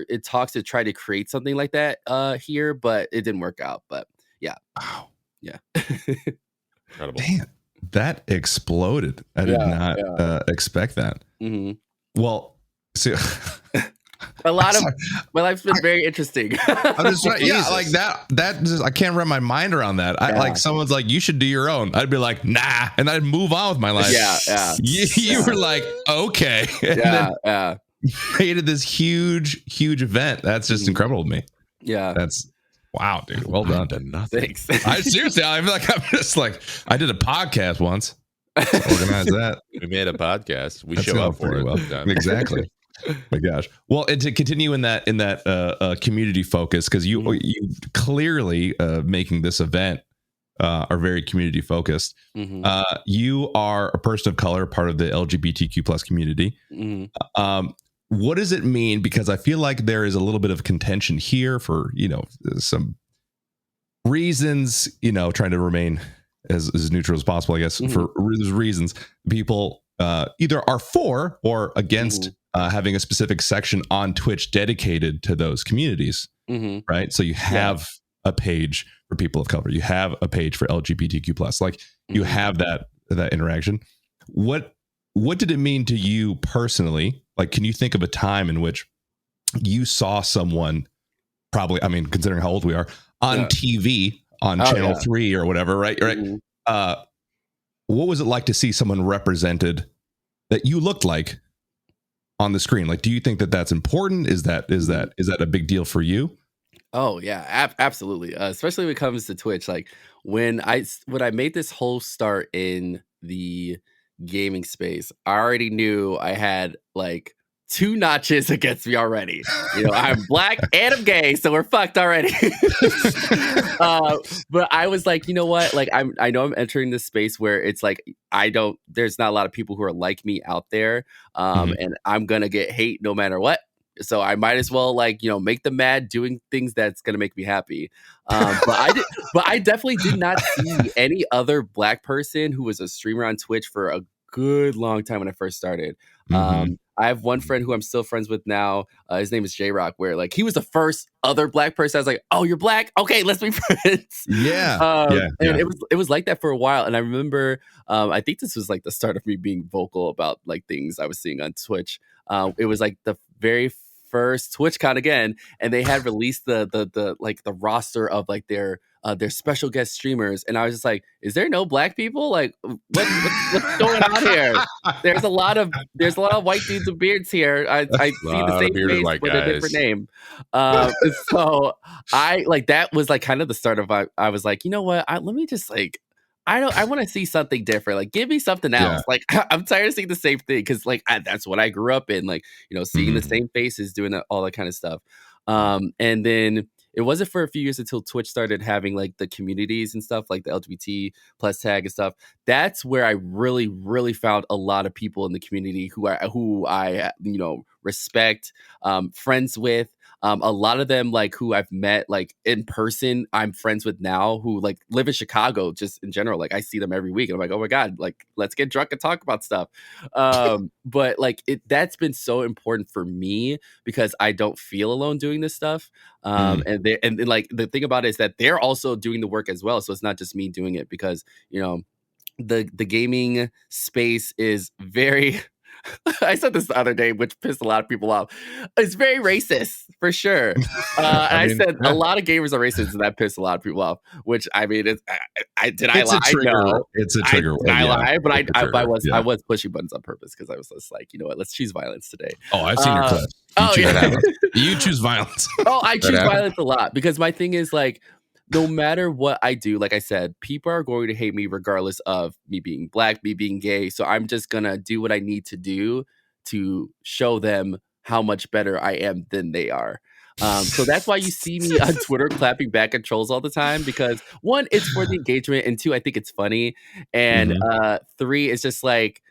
it talks to try to create something like that here, but it didn't work out. But yeah. Wow. Yeah. Incredible. Damn, that exploded. I did not expect that. Well, so my life's been very interesting. I'm just like that just, I can't wrap my mind around that. I like, someone's like, you should do your own. I'd be like, nah, and I'd move on with my life. You were like, okay. And you created this huge event. That's just incredible to me. That's wow, dude. Well done. Thanks. I seriously, I feel like I'm just like, I did a podcast once. Organize that. We made a podcast. We show up for it. Well. Exactly. My gosh. Well, and to continue in that community focus, because you clearly making this event are very community focused. You are a person of color, part of the LGBTQ plus community. What does it mean? Because I feel like there is a little bit of contention here for, some reasons, trying to remain as neutral as possible, I guess. For reasons, people either are for or against having a specific section on Twitch dedicated to those communities, right? So you have a page for people of color, you have a page for LGBTQ plus, like you have that interaction. What did it mean to you personally? Like, can you think of a time in which you saw someone, probably, I mean, considering how old we are, on TV on channel 3 or whatever, right? What was it like to see someone represented that you looked like on the screen? Like, do you think that that's important? Is that a big deal for you? Oh yeah, absolutely. Especially when it comes to Twitch. Like when I made this whole start in the gaming space, I already knew I had like 2 notches against me already. You know, I'm black and I'm gay, so we're fucked already. But I was like, you know what? Like, I know I'm entering this space where it's like there's not a lot of people who are like me out there, and I'm gonna get hate no matter what. So I might as well, like, you know, make them mad doing things that's gonna make me happy. But I definitely did not see any other black person who was a streamer on Twitch for a good long time when I first started. I have one friend who I'm still friends with now. His name is J-Rock, where like he was the first other black person. I was like, oh, you're black? Okay, let's be friends. And it was like that for a while. And I remember, I think this was like the start of me being vocal about like things I was seeing on Twitch. It was like the very first TwitchCon again, and they had released the like the roster of like their special guest streamers, and I was just like, is there no black people? Like, what's going on here? There's a lot of white dudes with beards here. I see the same face with a different name. So I like, that was like kind of the start of, I was like, you know what? Let me just like, I want to see something different. Like, give me something else. Like, I'm tired of seeing the same thing, because like that's what I grew up in. Like, you know, seeing the same faces, doing all that kind of stuff. And then it wasn't for a few years until Twitch started having like the communities and stuff, like the LGBT plus tag and stuff. That's where I really, really found a lot of people in the community who I you know, respect, friends with. A lot of them, like, who I've met like in person, I'm friends with now, who like live in Chicago just in general. Like, I see them every week and I'm like, oh my God, like, let's get drunk and talk about stuff. But like, that's been so important for me because I don't feel alone doing this stuff. And like the thing about it is that they're also doing the work as well. So it's not just me doing it, because, you know, the gaming space is very I said this the other day, which pissed a lot of people off. It's very racist, for sure. And I said a lot of gamers are racist, and that pissed a lot of people off. Which, I mean, did I lie? No, it's a trigger. I lie, but I was pushing buttons on purpose, because I was just like, you know what? Let's choose violence today. Oh, I've seen your clip. You choose violence. I choose violence a lot, because my thing is like, no matter what I do, like I said, people are going to hate me regardless of me being black, me being gay. So I'm just going to do what I need to do to show them how much better I am than they are. So that's why you see me on Twitter clapping back at trolls all the time, because 1, it's for the engagement, and 2, I think it's funny. And 3, it's just like,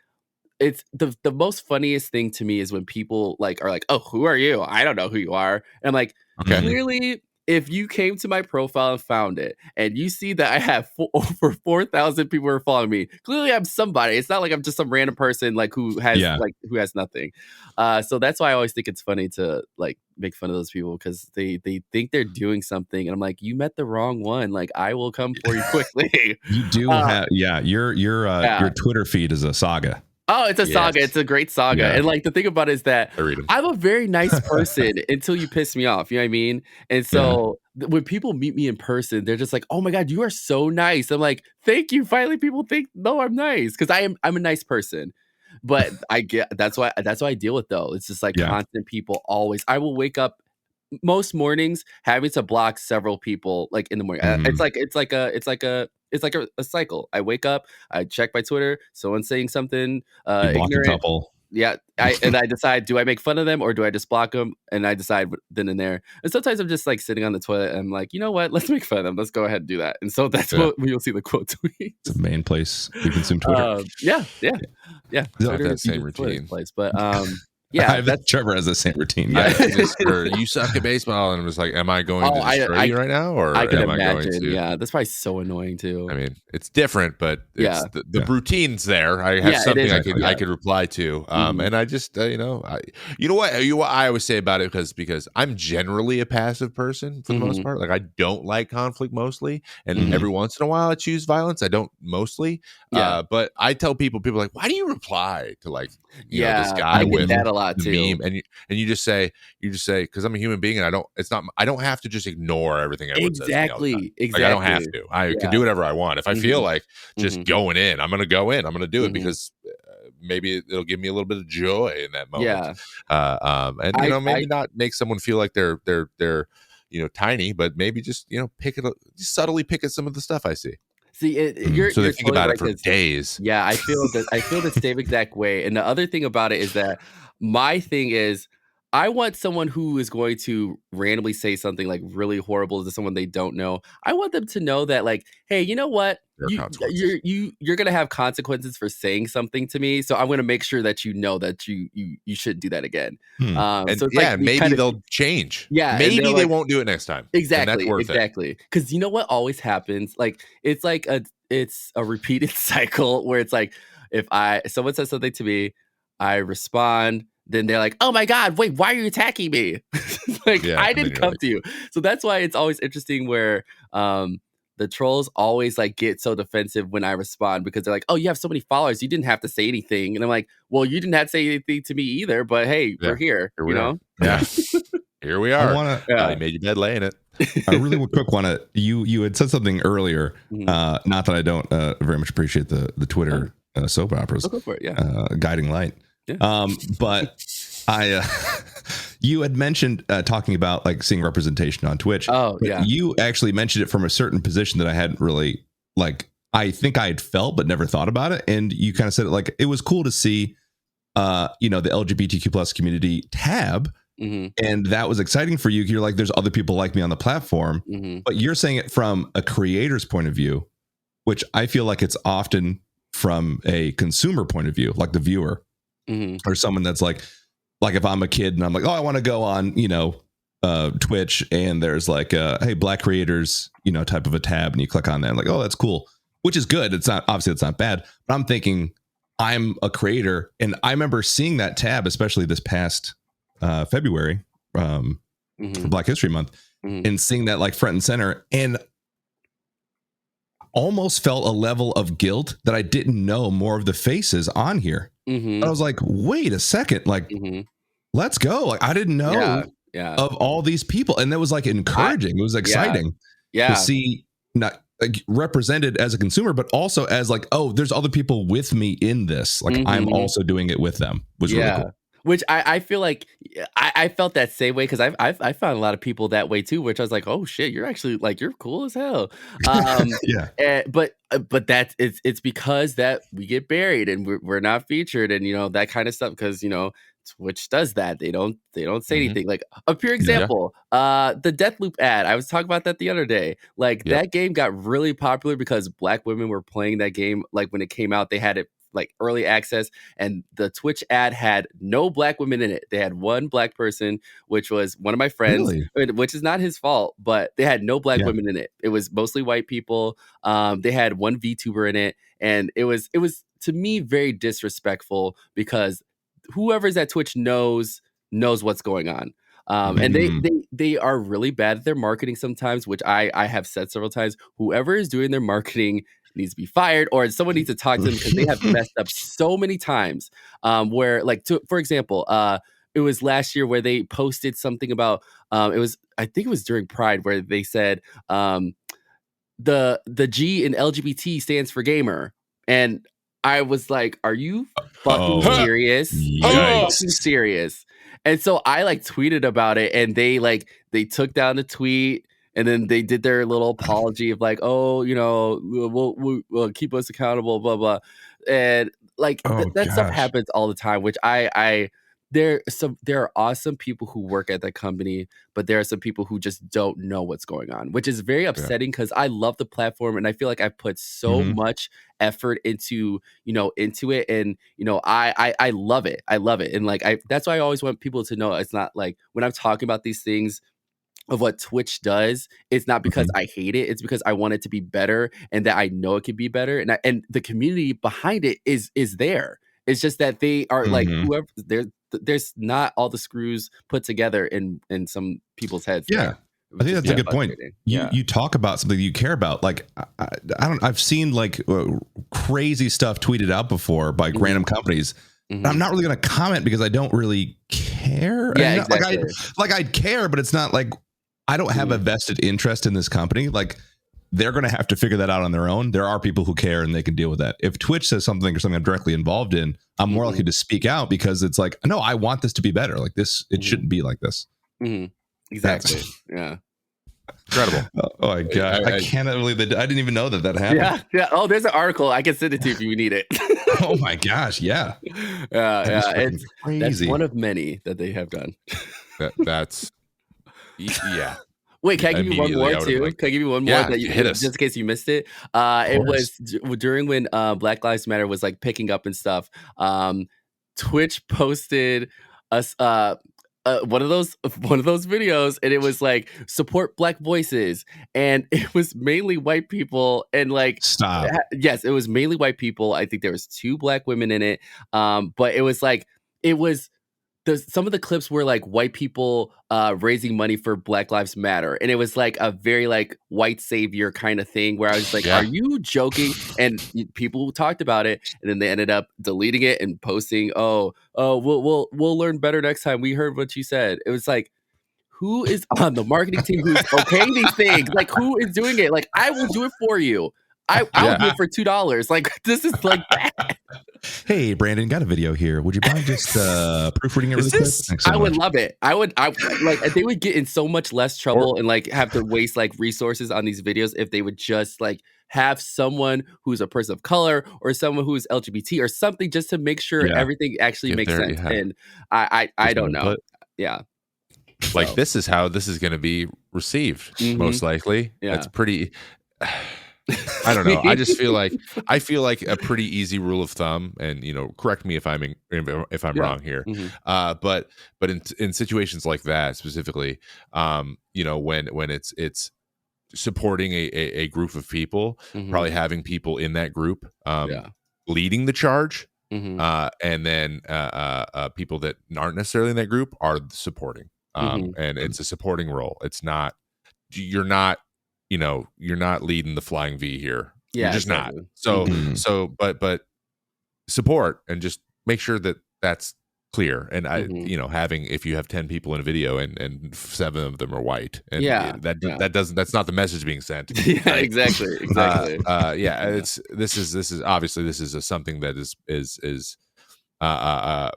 it's the most funniest thing to me is when people like are like, oh, who are you? I don't know who you are. And I'm like, clearly, if you came to my profile and found it, and you see that I have over 4,000 people who are following me, clearly I'm somebody. It's not like I'm just some random person like who has nothing. So that's why I always think it's funny to like make fun of those people, because they think they're doing something, and I'm like, you met the wrong one. Like, I will come for you quickly. You do have your Twitter feed is a saga. Oh, it's a saga. It's a great saga. And like, the thing about it is that I'm a very nice person until you piss me off. You know what I mean? And so when people meet me in person, they're just like, oh my God, you are so nice. I'm like, thank you. Finally, people think, no, I'm nice, because I'm a nice person. But that's why I deal with, though. It's just like constant people always. I will wake up most mornings having to block several people like in the morning. It's like a cycle. I wake up, I check my Twitter, someone's saying something ignorant. A couple. Yeah, I decide, do I make fun of them or do I just block them? And I decide then and there. And sometimes I'm just like sitting on the toilet and I'm like, you know what? Let's make fun of them. Let's go ahead and do that. And so that's what you'll see the quote tweets. It's the main place we consume Twitter. Yeah. Twitter, that same routine. Place. But Yeah, Trevor has the same routine. Yeah, Yeah. you suck at baseball, and it was like, am I going to destroy you right now, or I can am imagine? I going to? Yeah, that's probably so annoying too. I mean, it's different, but it's Yeah. the routine's there. I have something I could reply to, and I just you know what I always say about it, because I'm generally a passive person for the most part. Like, I don't like conflict mostly, and every once in a while I choose violence. I don't mostly, but I tell people are like, why do you reply to like this guy I get with that a lot the too. meme, and you just say because I'm a human being, and I don't have to just ignore everything everyone says to me all the time. Exactly. Like, I don't have to. I can do whatever I want. If I feel like just going in, I'm going to go in. I'm going to do it because maybe it'll give me a little bit of joy in that moment. And maybe not make someone feel like they're tiny, but maybe just just subtly pick at some of the stuff I see. See, so they think about it for days. Yeah, I feel the same exact way. And the other thing about it is that my thing is, I want someone who is going to randomly say something like really horrible to someone they don't know. I want them to know that, like, hey, you know what? You're gonna have consequences for saying something to me. So I'm gonna make sure that you know that you shouldn't do that again. So maybe they'll change. Yeah, maybe they won't do it next time. Exactly, and that's worth it. Because you know what always happens? Like, it's a repeated cycle where it's like, if someone says something to me, I respond. Then they're like, oh my God, wait, why are you attacking me? Like, I didn't come to you. So that's why it's always interesting where the trolls always like get so defensive when I respond, because they're like, oh, you have so many followers, you didn't have to say anything. And I'm like, well, you didn't have to say anything to me either, but hey, we're here, you know? Yeah. Here we are. I made your bed laying it. I really quick want to, you had said something earlier, not that I don't very much appreciate the Twitter soap operas, go for it, guiding light. Yeah. But you had mentioned talking about like seeing representation on Twitch. Oh, yeah. You actually mentioned it from a certain position that I hadn't really, like, I think I had felt but never thought about it. And you kind of said it like it was cool to see, the LGBTQ plus community tab. And that was exciting for you. You're like, there's other people like me on the platform, but you're saying it from a creator's point of view, which I feel like it's often from a consumer point of view, like the viewer. Or someone that's like if I'm a kid and I'm like, oh, I want to go on, Twitch, and there's like, hey, Black creators, type of a tab, and you click on that, and like, oh, that's cool, which is good. It's not bad, but I'm thinking I'm a creator, and I remember seeing that tab, especially this past February, for Black History Month, and seeing that like front and center, and almost felt a level of guilt that I didn't know more of the faces on here. I was like, wait a second, like, let's go. Like, I didn't know of all these people. And that was like encouraging. It was exciting to see, not like represented as a consumer, but also as like, oh, there's other people with me in this. Like, I'm also doing it with them. Was really cool. Which I feel like I felt that same way, because I found a lot of people that way too, which I was like, oh shit, you're actually like, you're cool as hell. But that's it's because that we get buried and we're not featured, and that kind of stuff, because Twitch does that. They don't say anything. Like, a pure example, the Deathloop ad. I was talking about that the other day. Like, that game got really popular because Black women were playing that game. Like, when it came out, they had it like early access, and the Twitch ad had no Black women in it. They had one Black person, which was one of my friends, which is not his fault, but they had no Black women in it. It was mostly white people. They had one VTuber in it, and it was to me very disrespectful, because whoever's at Twitch knows what's going on. And they are really bad at their marketing sometimes, which I have said several times. Whoever is doing their marketing needs to be fired, or someone needs to talk to them, because they have messed up so many times. Where, like, for example, it was last year where they posted something about I think it was during Pride, where they said the G in LGBT stands for gamer, and I was like, are you fucking serious? Are you fucking serious? And so I like tweeted about it, and they took down the tweet. And then they did their little apology of like, oh, we'll keep us accountable, blah, blah. And like that stuff happens all the time, which I there are awesome people who work at that company, but there are some people who just don't know what's going on, which is very upsetting because I love the platform and I feel like I've put so much effort into it, and I love it. I love it. And like that's why I always want people to know it's not like when I'm talking about these things of what Twitch does, it's not because I hate it. It's because I want it to be better and that I know it can be better. And the community behind it is there. It's just that they are like whoever there's not all the screws put together in some people's heads. Yeah. I think that's a good point. You talk about something you care about. Like I've seen like crazy stuff tweeted out before by random companies. I'm not really going to comment because I don't really care. Yeah, exactly. Like I'd care, but it's not like I don't have a vested interest in this company. Like they're going to have to figure that out on their own. There are people who care and they can deal with that. If Twitch says something or something I'm directly involved in, I'm more likely to speak out because it's like, no, I want this to be better. Like this, it shouldn't be like this. Exactly. Yeah. Incredible. Oh my gosh. I cannot believe that. I didn't even know that happened. Yeah. Oh, there's an article. I can send it to you if you need it. Oh my gosh. Yeah. It's crazy. That's one of many that they have done. That's yeah. Wait, can I give you one more too? Can I give you one more that you hit us just in case you missed it? It was during when Black Lives Matter was like picking up and stuff. Twitch posted us one of those videos, and it was like support Black voices, and it was mainly white people, and like stop. Yes, it was mainly white people. I think there was 2 Black women in it, but it was some of the clips were like white people raising money for Black Lives Matter, and it was like a very like white savior kind of thing where I was like, are you joking? And people talked about it, and then they ended up deleting it and posting, we'll learn better next time. We heard what you said. It was like, who is on the marketing team who's okaying these things? Like, who is doing it? Like, I will do it for you. I'll do it for $2. Like, this is like bad. Hey, Brandon, got a video here. Would you mind just proofreading it really quick? I would love it. I would like they would get in so much less trouble and like have to waste like resources on these videos if they would just like have someone who's a person of color or someone who's LGBT or something just to make sure everything actually makes sense. And I don't know. Yeah. Like this is how this is going to be received most likely. Yeah. It's pretty I don't know. I just feel like a pretty easy rule of thumb, and correct me if I'm wrong here. But in situations like that specifically, when it's supporting a group of people, probably having people in that group leading the charge, and then people that aren't necessarily in that group are supporting, and it's a supporting role. It's not you're not leading the flying V here. Yeah, you're just not. So, but support and just make sure that that's clear. And having, if you have 10 people in a video and 7 of them are white, and that's not the message being sent. Yeah, right? Exactly. This is obviously something that is a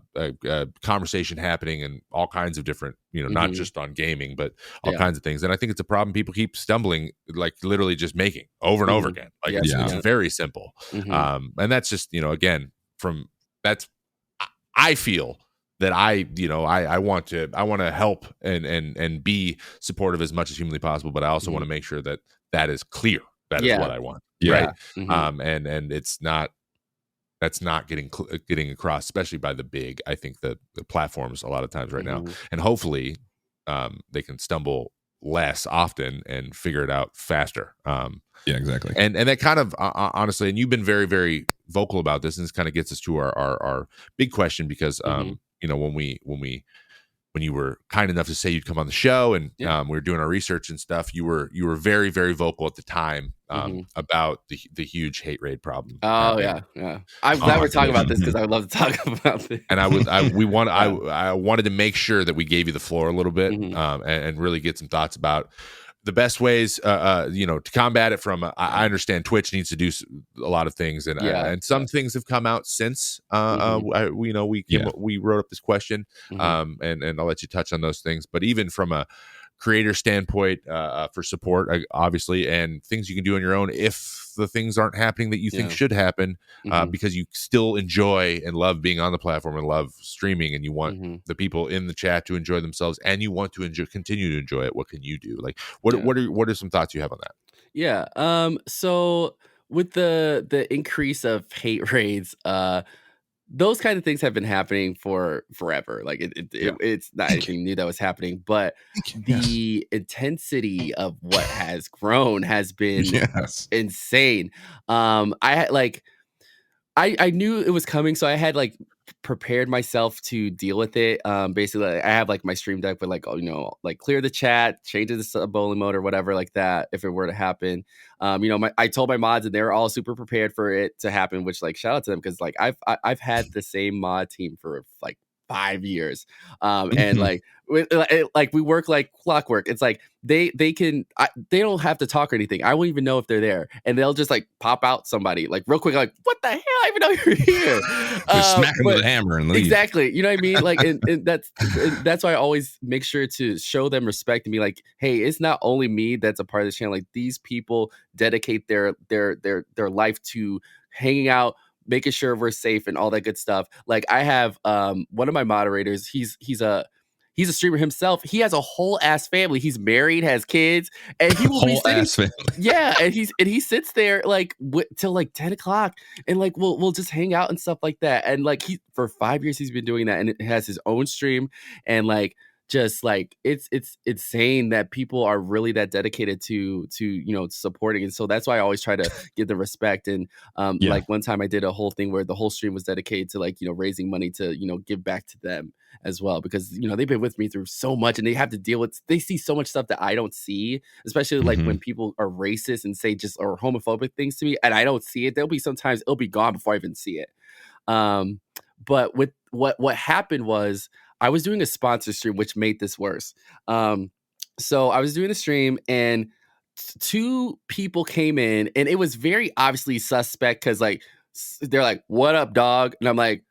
conversation happening in all kinds of different, not just on gaming, but all kinds of things. And I think it's a problem people keep stumbling, like literally just making over and over again. Like it's very simple. And that's just, again, I feel that I want to help and be supportive as much as humanly possible, but I also want to make sure that is clear. That is what I want. Yeah. Right. And it's not, that's not getting across, especially by the big, I think the platforms a lot of times right now, and hopefully they can stumble less often and figure it out faster. Yeah, exactly. And that kind of honestly, and you've been very, very vocal about this, and this kind of gets us to our big question, because when you were kind enough to say you'd come on the show, and we were doing our research and stuff, you were very, very vocal at the time about the huge hate raid problem. Oh yeah. I'm glad we're talking about this, because I would love to talk about this. And I wanted to make sure that we gave you the floor a little bit, and really get some thoughts about the best ways, to combat it. From I understand Twitch needs to do a lot of things, and some things have come out since we wrote up this question, and I'll let you touch on those things. But even from a creator standpoint for support, obviously, and things you can do on your own if the things aren't happening that you think should happen, because you still enjoy and love being on the platform and love streaming, and you want the people in the chat to enjoy themselves, and you want to continue to enjoy it. What can you do? Like, what are some thoughts you have on that? Yeah. So with the increase of hate raids, those kind of things have been happening for forever. Like it's not anything new that was happening, but the intensity of what has grown has been insane. I knew it was coming, so I had like prepared myself to deal with it. Basically, I have like my stream deck with like, like clear the chat, change it to bowling mode or whatever like that if it were to happen. I told my mods and they were all super prepared for it to happen, which like shout out to them because like I've had the same mod team for like 5 years, and like we work like clockwork. It's like they don't have to talk or anything. I won't even know if they're there, and they'll just like pop out somebody like real quick, like what the hell? I even know you're here. Just smack them with a hammer and leave. Exactly, you know what I mean? Like, and that's why I always make sure to show them respect and be like, hey, it's not only me that's a part of this channel. Like these people dedicate their life to hanging out, making sure we're safe and all that good stuff. Like I have one of my moderators, he's a streamer himself. He has a whole ass family. He's married, has kids, and he will be sitting. Yeah, and he sits there like till like 10 o'clock, and like we'll just hang out and stuff like that. And like he for 5 years he's been doing that, and it has his own stream, and like just like it's insane that people are really that dedicated to supporting. And so that's why I always try to give the respect. And like one time I did a whole thing where the whole stream was dedicated to like raising money to give back to them as well, because they've been with me through so much, and they see so much stuff that I don't see, especially like when people are racist and say just or homophobic things to me and I don't see it. There'll be sometimes it'll be gone before I even see it. But with what happened was I was doing a sponsor stream, which made this worse. So I was doing a stream and 2 people came in, and it was very obviously suspect because like they're like, "What up, dog?" And I'm like,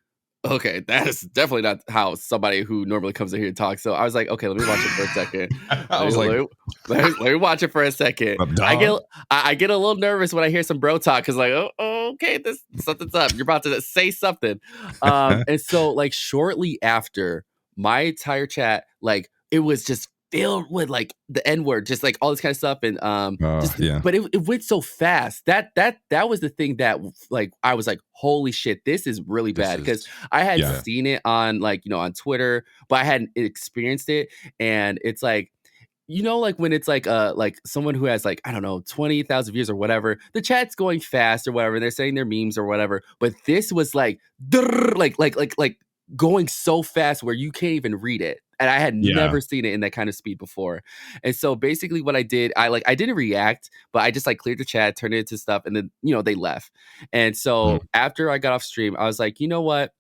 okay, that is definitely not how somebody who normally comes in here talks. So I was like, okay, let me watch it for a second. Let me watch it for a second. I get a little nervous when I hear some bro talk because like, okay, something's up. You're about to say something. And so like shortly after, my entire chat, like it was just filled with like the N-word, just like all this kind of stuff. And but it went so fast. That was the thing that like I was like, holy shit, this is really bad. Because I had seen it on like, on Twitter, but I hadn't experienced it. And it's like, like when it's like someone who has like, I don't know, 20,000 views or whatever, the chat's going fast or whatever, they're saying their memes or whatever. But this was like going so fast where you can't even read it. And I had never seen it in that kind of speed before. And so basically what I did, I didn't react, but I just like cleared the chat, turned it into stuff, and then, they left. And so after I got off stream, I was like, you know what?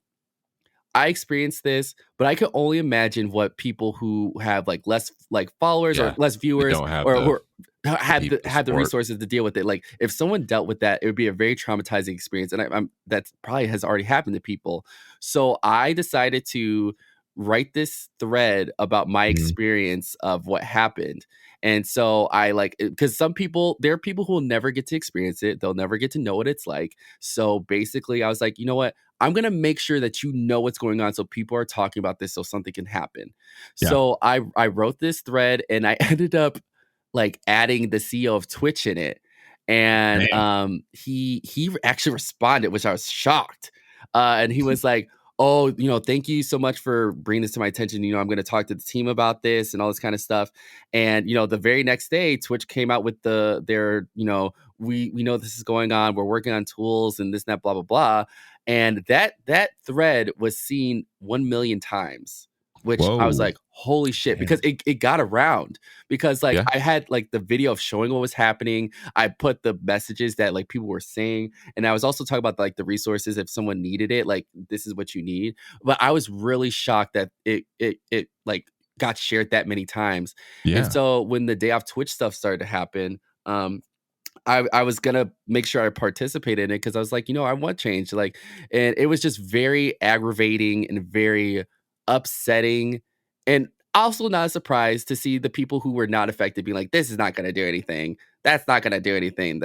I experienced this, but I could only imagine what people who have like less like followers or less viewers or have the resources to deal with it. Like if someone dealt with that, it would be a very traumatizing experience. And that probably has already happened to people. So I decided to write this thread about my experience of what happened. And so I like, because there are people who will never get to experience it. They'll never get to know what it's like. So basically I was like, you know what? I'm going to make sure that you know what's going on so people are talking about this so something can happen. Yeah. So I wrote this thread and I ended up like adding the CEO of Twitch in it. And he actually responded, which I was shocked. And he was like, oh, thank you so much for bringing this to my attention. I'm going to talk to the team about this and all this kind of stuff. And, the very next day, Twitch came out with their, we know this is going on. We're working on tools and this and that, blah, blah, blah. And that thread was seen 1 million times, which I was like, holy shit, because it got around because like I had like the video of showing what was happening. I put the messages that like people were saying. And I was also talking about like the resources if someone needed it, like this is what you need. But I was really shocked that it like got shared that many times. Yeah. And so when the day off Twitch stuff started to happen, I was gonna make sure I participated in it because I was like, I want change. Like, and it was just very aggravating and very upsetting. And also not a surprise to see the people who were not affected being like, this is not going to do anything. That's not going to do anything.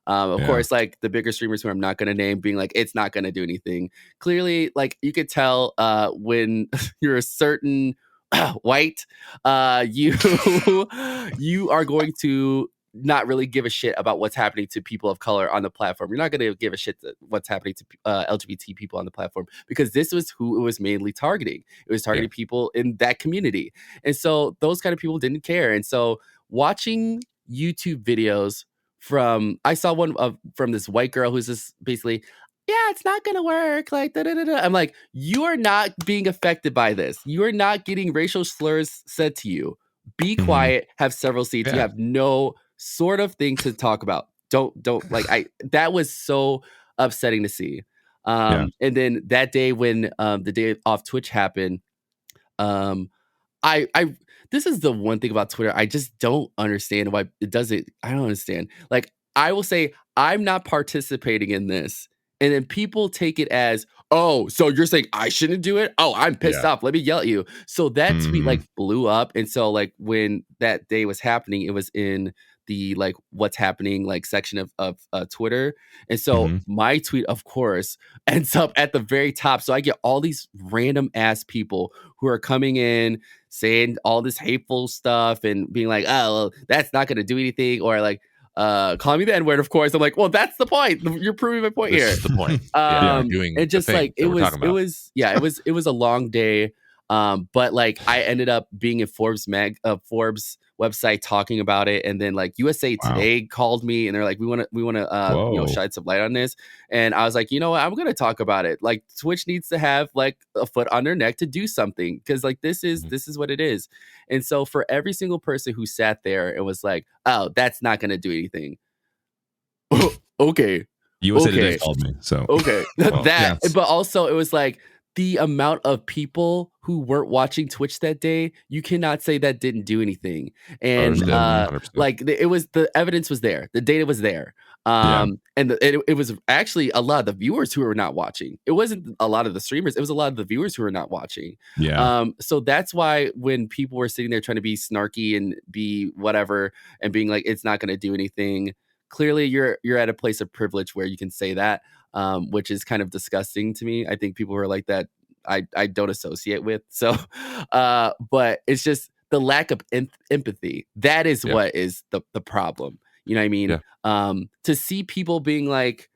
Of course, like the bigger streamers who I'm not going to name being like, it's not going to do anything. Clearly, like you could tell when you're a certain white, you are going to not really give a shit about what's happening to people of color on the platform. You're not going to give a shit to what's happening to LGBT people on the platform, because this was who it was mainly targeting. It was targeting people in that community. And so those kind of people didn't care. And so watching YouTube videos I saw one from this white girl who's just basically, yeah, it's not going to work. Like, da-da-da-da. I'm like, you are not being affected by this. You are not getting racial slurs said to you. Be quiet, have several seats. You have no sort of thing to talk about. Don't that was so upsetting to see. And then that day when the day off Twitch happened, I this is the one thing about Twitter I just don't understand why it doesn't. I don't understand. Like, I will say I'm not participating in this, and then people take it as, oh, so you're saying I shouldn't do it? Oh, I'm pissed off. Let me yell at you. So that tweet like blew up. And so like when that day was happening, it was in the like what's happening like section of Twitter. And so my tweet, of course, ends up at the very top. So I get all these random ass people who are coming in saying all this hateful stuff and being like, oh, well, that's not going to do anything. Or like, call me the N-word, of course. I'm like, well, that's the point. You're proving my point here. This is the point. And just like it was a long day. But like I ended up being in Forbes website talking about it, and then like USA Today called me and they're like, we want to shed some light on this. And I was like, you know what, I'm gonna talk about it. Like Twitch needs to have like a foot on their neck to do something, because like this is what it is. And so for every single person who sat there and was like, oh, that's not gonna do anything. Okay. USA Today called me. So okay. But also it was like the amount of people who weren't watching Twitch that day, you cannot say that didn't do anything. And like it was, the evidence was there, the data was there. And it was actually a lot of the viewers who were not watching. It wasn't a lot of the streamers, it was a lot of the viewers who were not watching. So that's why when people were sitting there trying to be snarky and be whatever and being like, it's not going to do anything, clearly you're at a place of privilege where you can say that. Which is kind of disgusting to me. I think people who are like that, I don't associate with. So, but it's just the lack of empathy. That is what is the problem. You know what I mean? To see people being like,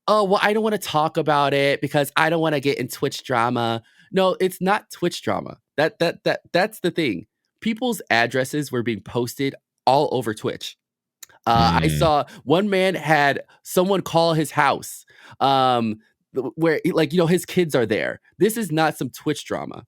oh, well, I don't want to talk about it because I don't want to get in Twitch drama. No, it's not Twitch drama. That's the thing. People's addresses were being posted all over Twitch. I saw one man had someone call his house where like, you know, his kids are there. This is not some Twitch drama.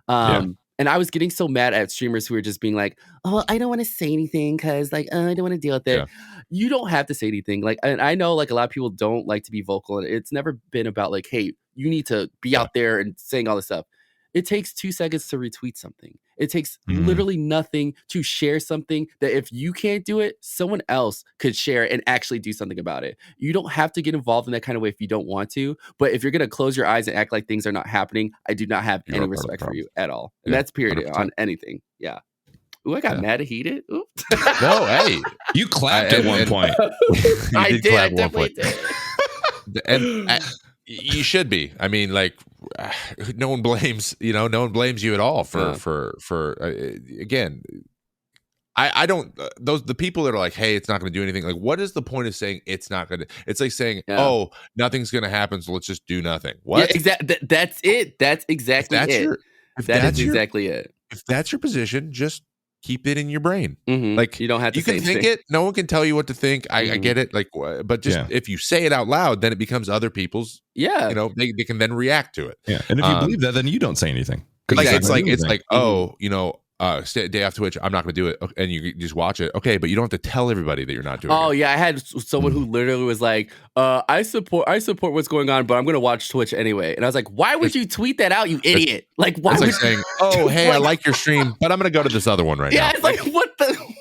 And I was getting so mad at streamers who were just being like, oh, I don't want to say anything because like, I don't want to deal with it. You don't have to say anything. Like, and I know like a lot of people don't like to be vocal, and it's never been about like, hey, you need to be out there and saying all this stuff. It takes 2 seconds to retweet something. It takes literally nothing to share something that if you can't do it, someone else could share and actually do something about it. You don't have to get involved in that kind of way if you don't want to. But if you're going to close your eyes and act like things are not happening, I do not have any respect for you at all. And that's period 100%. On anything. Yeah. Ooh, I got mad and heated. Ooh. No, hey, you clapped at one point. I did. I definitely did. And you should be. I mean, like, no one blames you at all for again. I don't the people that are like, hey, it's not going to do anything. Like, what is the point of saying it's not going to? It's like saying, oh, nothing's going to happen, so let's just do nothing. What? Yeah, exactly. That's it. That's exactly it. That's exactly it. If that's your position, just keep it in your brain. Like, you don't have to. You can think it. No one can tell you what to think. I get it. Like, but just if you say it out loud, then it becomes other people's. Yeah, you know, they can then react to it. Yeah, and if you believe that, then you don't say anything. Like, it's like oh, you know. Day after Twitch, I'm not going to do it, and you just watch it. Okay, but you don't have to tell everybody that you're not doing it. Oh yeah, I had someone who literally was like, "I support what's going on, but I'm going to watch Twitch anyway." And I was like, "Why would you tweet that out, you idiot? Like, why?" It's like saying, "Oh, hey, I like your stream, but I'm going to go to this other one right now." Yeah, it's like,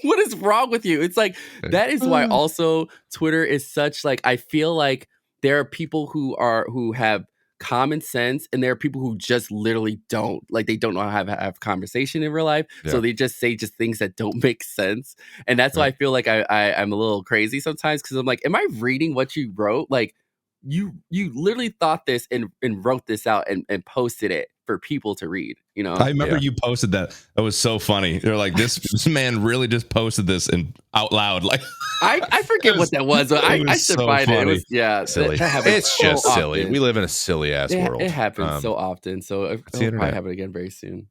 what is wrong with you? It's like that is why also Twitter is such like, I feel like there are people who have common sense, and there are people who just literally don't know how to have conversation in real life. Yeah. So they just say just things that don't make sense. And that's why I feel like I'm a little crazy sometimes, because I'm like, am I reading what you wrote? Like, you literally thought this and wrote this out and posted it for people to read, you know? I remember you posted that. That was so funny. They're like, this man really just posted this and out loud. Like, I forget what that was. But I should so find funny. it. It was silly. It's so just silly. often. We live in a silly ass world. It happens so often. So it'll probably happen again very soon.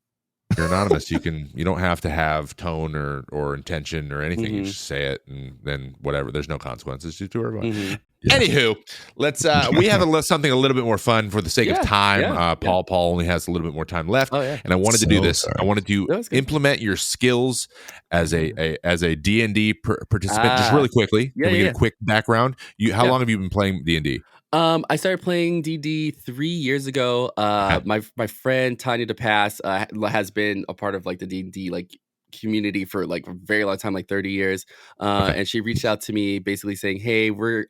You're anonymous. You don't have to have tone or intention or anything. You just say it, and then whatever. There's no consequences to everyone. Yeah. Anywho, let's we have something a little bit more fun for the sake of time. Paul only has a little bit more time left, and I wanted to do this. I wanted to implement your skills as a D&D participant. Just really quickly, can we get a quick background? How long have you been playing D&D? I started playing D&D 3 years ago. My friend Tanya DePass has been a part of like the D&D like community for like a very long time, like 30 years. And she reached out to me basically saying, hey, we're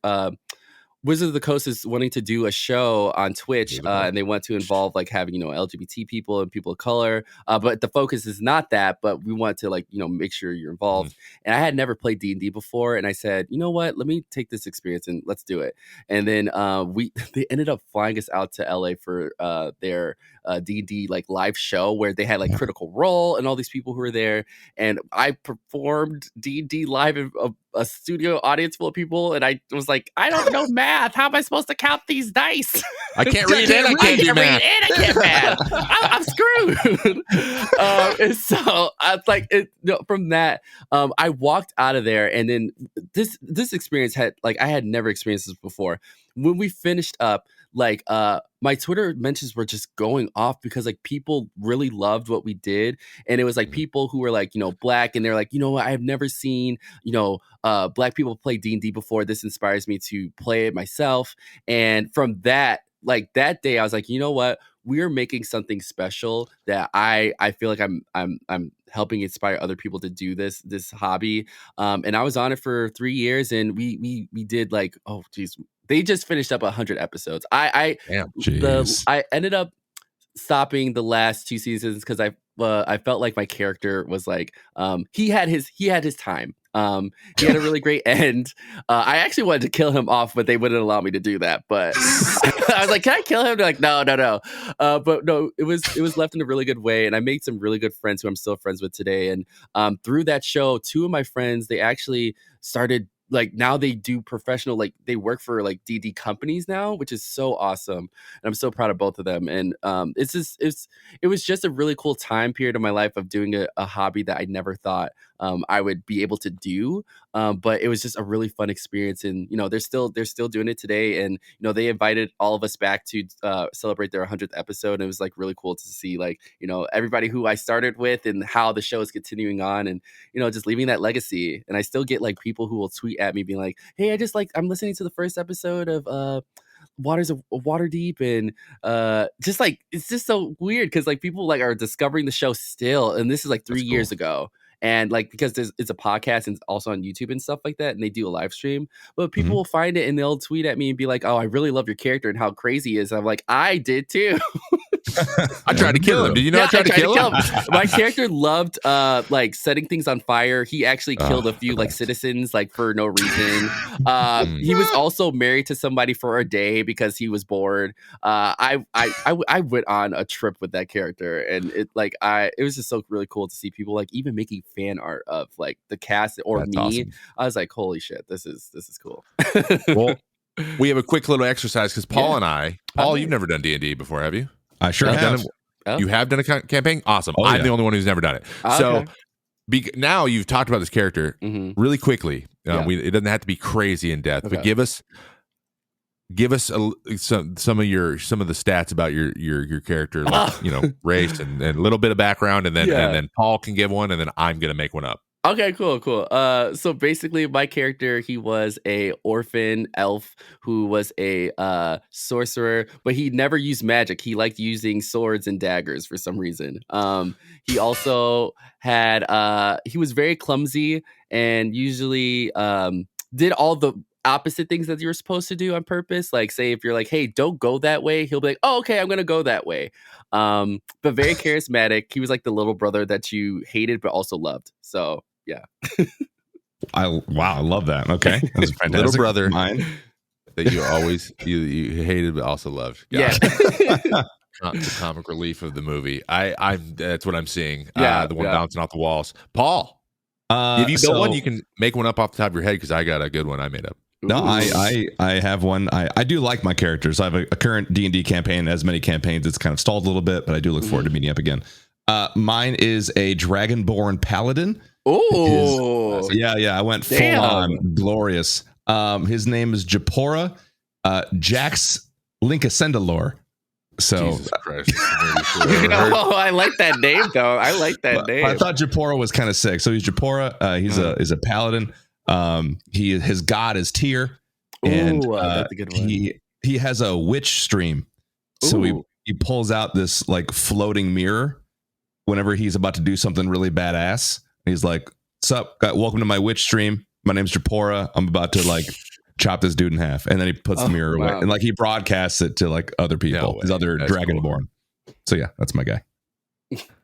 Wizards of the Coast is wanting to do a show on Twitch, and they want to involve like having, LGBT people and people of color. But the focus is not that, but we want to make sure you're involved. And I had never played D&D before. And I said, you know what, let me take this experience and let's do it. And then they ended up flying us out to LA for their D&D like live show where they had like Critical Role and all these people who were there. And I performed D&D live in a studio audience full of people, and I was like, I don't know math. How am I supposed to count these dice? I can't read and I can't do math. And I can't math. I'm screwed. And so I was like, from that, I walked out of there, and then this experience I had never experienced this before. When we finished up, my Twitter mentions were just going off because like people really loved what we did. And it was like people who were like, Black, and they're like, you know what, I have never seen, Black people play D&D before. This inspires me to play it myself. And from that, that day, I was like, you know what, we are making something special that I feel like I'm helping inspire other people to do this hobby. And I was on it for 3 years, and we did like, oh geez, they just finished up 100 episodes. I ended up stopping the last 2 seasons because I felt like my character was like he had his time. He had a really great end. I actually wanted to kill him off, but they wouldn't allow me to do that. But I was like, can I kill him? They're like, no. But no, it was left in a really good way. And I made some really good friends who I'm still friends with today. And through that show, 2 of my friends, they actually started now they do professional, they work for D&D companies now, which is so awesome. And I'm so proud of both of them. And it was just a really cool time period of my life of doing a hobby that I never thought I would be able to do. But it was just a really fun experience. And, they're still doing it today. And, they invited all of us back to celebrate their 100th episode. And it was really cool to see everybody who I started with and how the show is continuing on, and, just leaving that legacy. And I still get people who will tweet at me being like, hey, I'm listening to the first episode of Waters of Waterdeep, and it's just so weird because people are discovering the show still, and this is 3 years ago. And because it's a podcast and it's also on YouTube and stuff like that, and they do a live stream, but people will find it and they'll tweet at me and be like, oh, I really love your character and how crazy he is. I'm like, I did too. I tried to kill him. Did you know I tried to kill him? My character loved setting things on fire. He actually killed a few citizens for no reason. He was also married to somebody for a day because he was bored. I went on a trip with that character, and it was just so really cool to see people even making fan art of the cast or That's me. Awesome. I was like, holy shit, this is cool. Well, we have a quick little exercise because Paul and I, you've never done D&D before, have you? I sure have. You have done a campaign? Awesome. I'm the only one who's never done it. So now you've talked about this character really quickly. It doesn't have to be crazy in depth, but give us some of the stats about your character, race and a little bit of background, and then Paul can give one, and then I'm gonna make one up. Okay, cool. So basically, my character, he was a orphan elf who was a sorcerer, but he never used magic. He liked using swords and daggers for some reason. He also had he was very clumsy and usually did all the opposite things that you're supposed to do on purpose. Like, say if you're like, hey, don't go that way, he'll be like, oh, okay, I'm gonna go that way. But very charismatic. He was like the little brother that you hated but also loved. So yeah. I love that. Okay, that's fantastic. Little brother Mine. that you always you hated but also loved. Yeah. The comic relief of the movie. I'm that's what I'm seeing. The one bouncing off the walls. Paul, if you built one, you can make one up off the top of your head because I got a good one I made up. No, I have one. I do like my characters. I have a current D&D campaign. As many campaigns, it's kind of stalled a little bit, but I do look forward to meeting up again. Mine is a Dragonborn Paladin. Oh, yeah. I went full on glorious. His name is Japora Jax Linkasendalor. So Jesus Christ. I like that name though. I like that name. I thought Japora was kind of sick. So he's Japora. He's a paladin. His god is Tyr, and that's a good one. He has a witch stream. So he pulls out this like floating mirror whenever he's about to do something really badass. He's like, "Sup, welcome to my witch stream. My name's Japora. I'm about to like chop this dude in half," and then he puts the mirror away, and like he broadcasts it to like other people, his other Dragonborn. Cool. So yeah, that's my guy.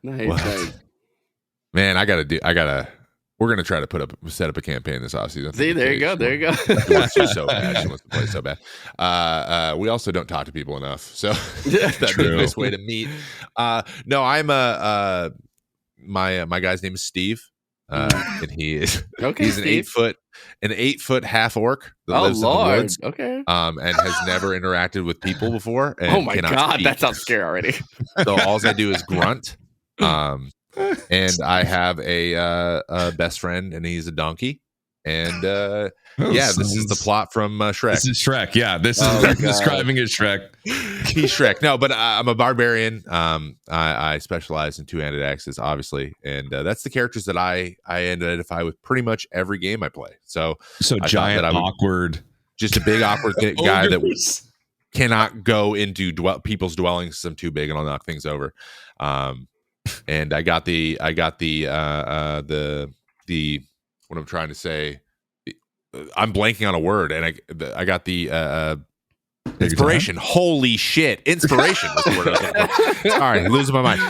Nice. Man, we're gonna try to set up a campaign this offseason. See, there you go. She wants to so bad. She wants to play so bad. We also don't talk to people enough, so that'd be a nice way to meet. No, I'm my guy's name is Steve. And he is he's an 8 foot half orc that lives in the woods. Okay. And has never interacted with people before. And oh my god, speak. That sounds scary already. So all I do is grunt. And I have a best friend, and he's a donkey. And this is the plot from Shrek. This is Shrek. Yeah, this is describing as Shrek. He's Shrek. No, but I'm a barbarian. I specialize in two-handed axes, obviously, and that's the characters that I identify with pretty much every game I play. So giant, awkward, just a big awkward guy that cannot go into people's dwellings. I'm too big, and I'll knock things over. And I got the what I'm trying to say. I'm blanking on a word, and I got the inspiration. Holy shit! Inspiration was the word I was looking for. Sorry, losing my mind.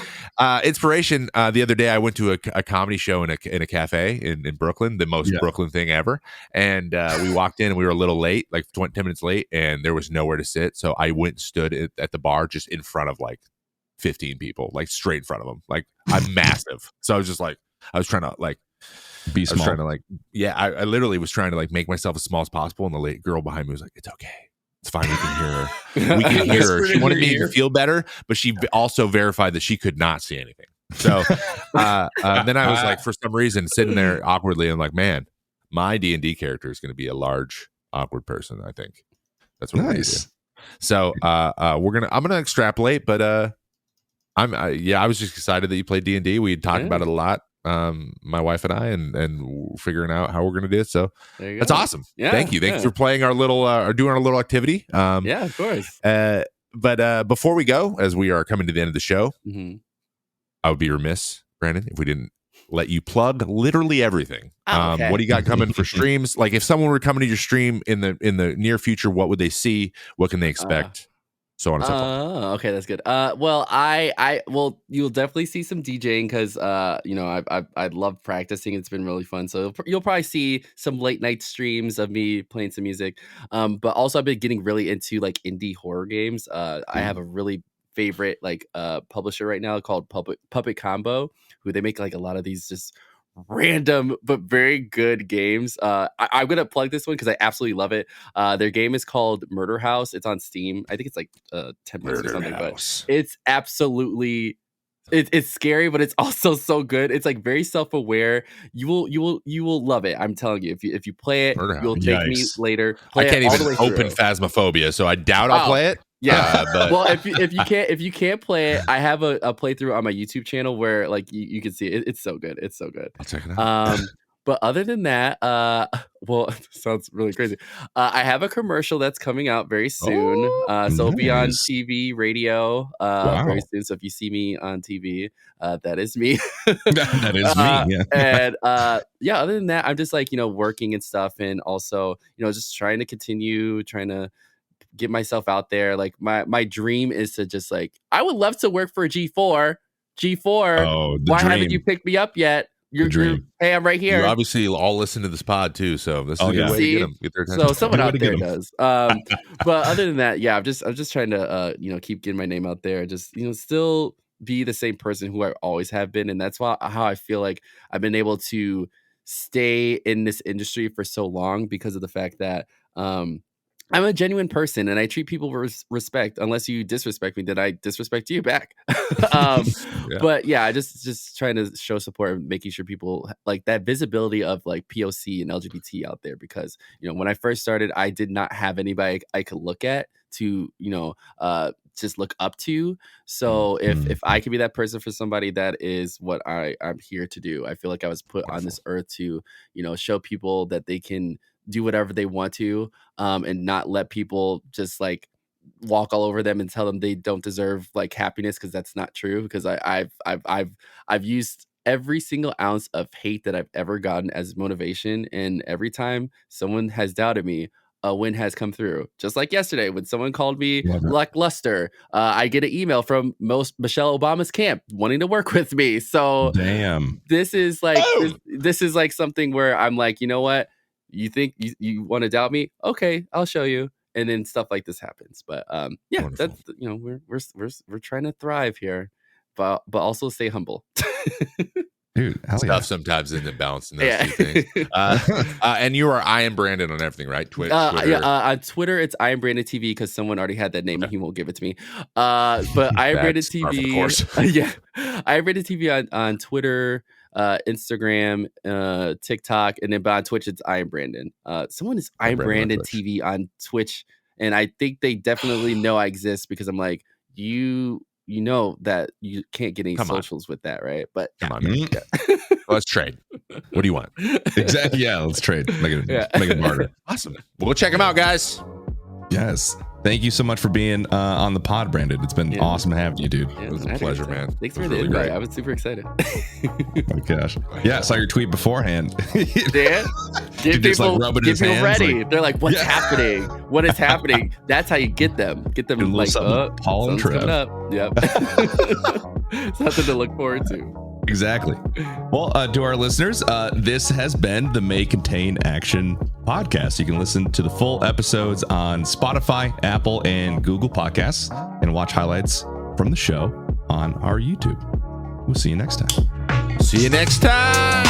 Inspiration. The other day, I went to a comedy show in a cafe in Brooklyn, the most Brooklyn thing ever. And we walked in, and we were a little late, like 10 minutes late, and there was nowhere to sit. So I went and stood at the bar just in front of like 15 people, like straight in front of them. Like I'm massive, so I was just like, I was trying to like. Be small. I was trying to I literally was trying to like make myself as small as possible, and the late girl behind me was like, "It's okay, it's fine, we can hear her. We can hear her." She wanted me to feel better, but she also verified that she could not see anything. So then I was like, for some reason, sitting there awkwardly, I'm like, man, my D&D character is going to be a large, awkward person. I think that's what we're going to do. So I'm gonna extrapolate, but I was just excited that you played D&D. We had talked about it a lot. My wife and I, and figuring out how we're going to do it. So that's awesome. Yeah, thank you for playing our little, or doing our little activity. Yeah, of course. But before we go, as we are coming to the end of the show, I would be remiss, Brandon, if we didn't let you plug literally everything. Okay. What do you got coming for streams? Like if someone were coming to your stream in the near future, what would they see? What can they expect? So on and so forth. Okay, that's good. Well, you'll definitely see some DJing because I love practicing. It's been really fun. So you'll probably see some late night streams of me playing some music. But also I've been getting really into like indie horror games. I have a really favorite publisher right now called Puppet Combo, who they make like a lot of these just random but very good games. I'm gonna plug this one because I absolutely love it. Their game is called Murder House. It's on Steam. I think it's like 10 minutes or something, but it's absolutely it's scary, but it's also so good. It's like very self-aware. You will love it. I'm telling you. If you play it, you'll thank me later. I can't even open Phasmophobia, so I doubt I'll play it. Yeah, but well, if you can't play it, I have a playthrough on my YouTube channel where like you can see it. It's so good. It's so good. I'll check it out. But other than that, well, sounds really crazy. I have a commercial that's coming out very soon. So it'll be on TV, radio very soon. So if you see me on TV, that is me. That is me. Yeah. And other than that, I'm just like, working and stuff. And also, just trying to continue trying to get myself out there. Like my dream is to just like, I would love to work for G4. Oh, why haven't you picked me up yet? You're hey, I'm right here. You obviously all listen to this pod too, so this is a good way to get their attention. So someone out there does. But other than that, I'm just trying to keep getting my name out there. Just still be the same person who I always have been, and that's how I feel like I've been able to stay in this industry for so long because of the fact that I'm a genuine person and I treat people with respect. Unless you disrespect me, then I disrespect you back. But I just trying to show support and making sure people like that visibility of like POC and LGBT out there, because when I first started, I did not have anybody I could look at to just look up to. So if I could be that person for somebody, that is what I'm here to do. I feel like I was put on this earth to show people that they can do whatever they want to, and not let people just like walk all over them and tell them they don't deserve like happiness, because that's not true. Because I've used every single ounce of hate that I've ever gotten as motivation, and every time someone has doubted me, a win has come through. Just like yesterday when someone called me lackluster, I get an email from Michelle Obama's camp wanting to work with me. So damn, this is like this is like something where I'm like, you know what? You think you want to doubt me? Okay, I'll show you. And then stuff like this happens. But that's we're trying to thrive here, but also stay humble. Dude, stuff sometimes isn't balancing those two things. And you are IamBrandon on everything, right? Twitter. On Twitter it's IamBrandon TV, because someone already had that name and he won't give it to me. But IamBrandon TV, of course. IamBrandon TV on Twitter, Instagram, TikTok, and then on Twitch it's IamBrandon. Someone is IamBrandon TV on Twitch, and I think they definitely know I exist, because I'm like, you know that you can't get any socials with that, right? But come on, man. Let's trade. What do you want? Exactly. Yeah, let's trade. Make it barter. Awesome. Well, check them out, guys. Yes. Thank you so much for being on the pod, Brandon. It's been awesome having you, dude. It was a pleasure, man. Thanks for the invite. I was super excited. Oh my gosh. Yeah, I saw your tweet beforehand. Get people ready. Like, they're like, what's happening? What is happening? That's how you get them. Get them like, Paul and Trev. Up. Yep. Something to look forward to. Exactly. Well, to our listeners, this has been the May Contain Action podcast. You can listen to the full episodes on Spotify, Apple, and Google Podcasts, and watch highlights from the show on our YouTube. We'll see you next time. See you next time.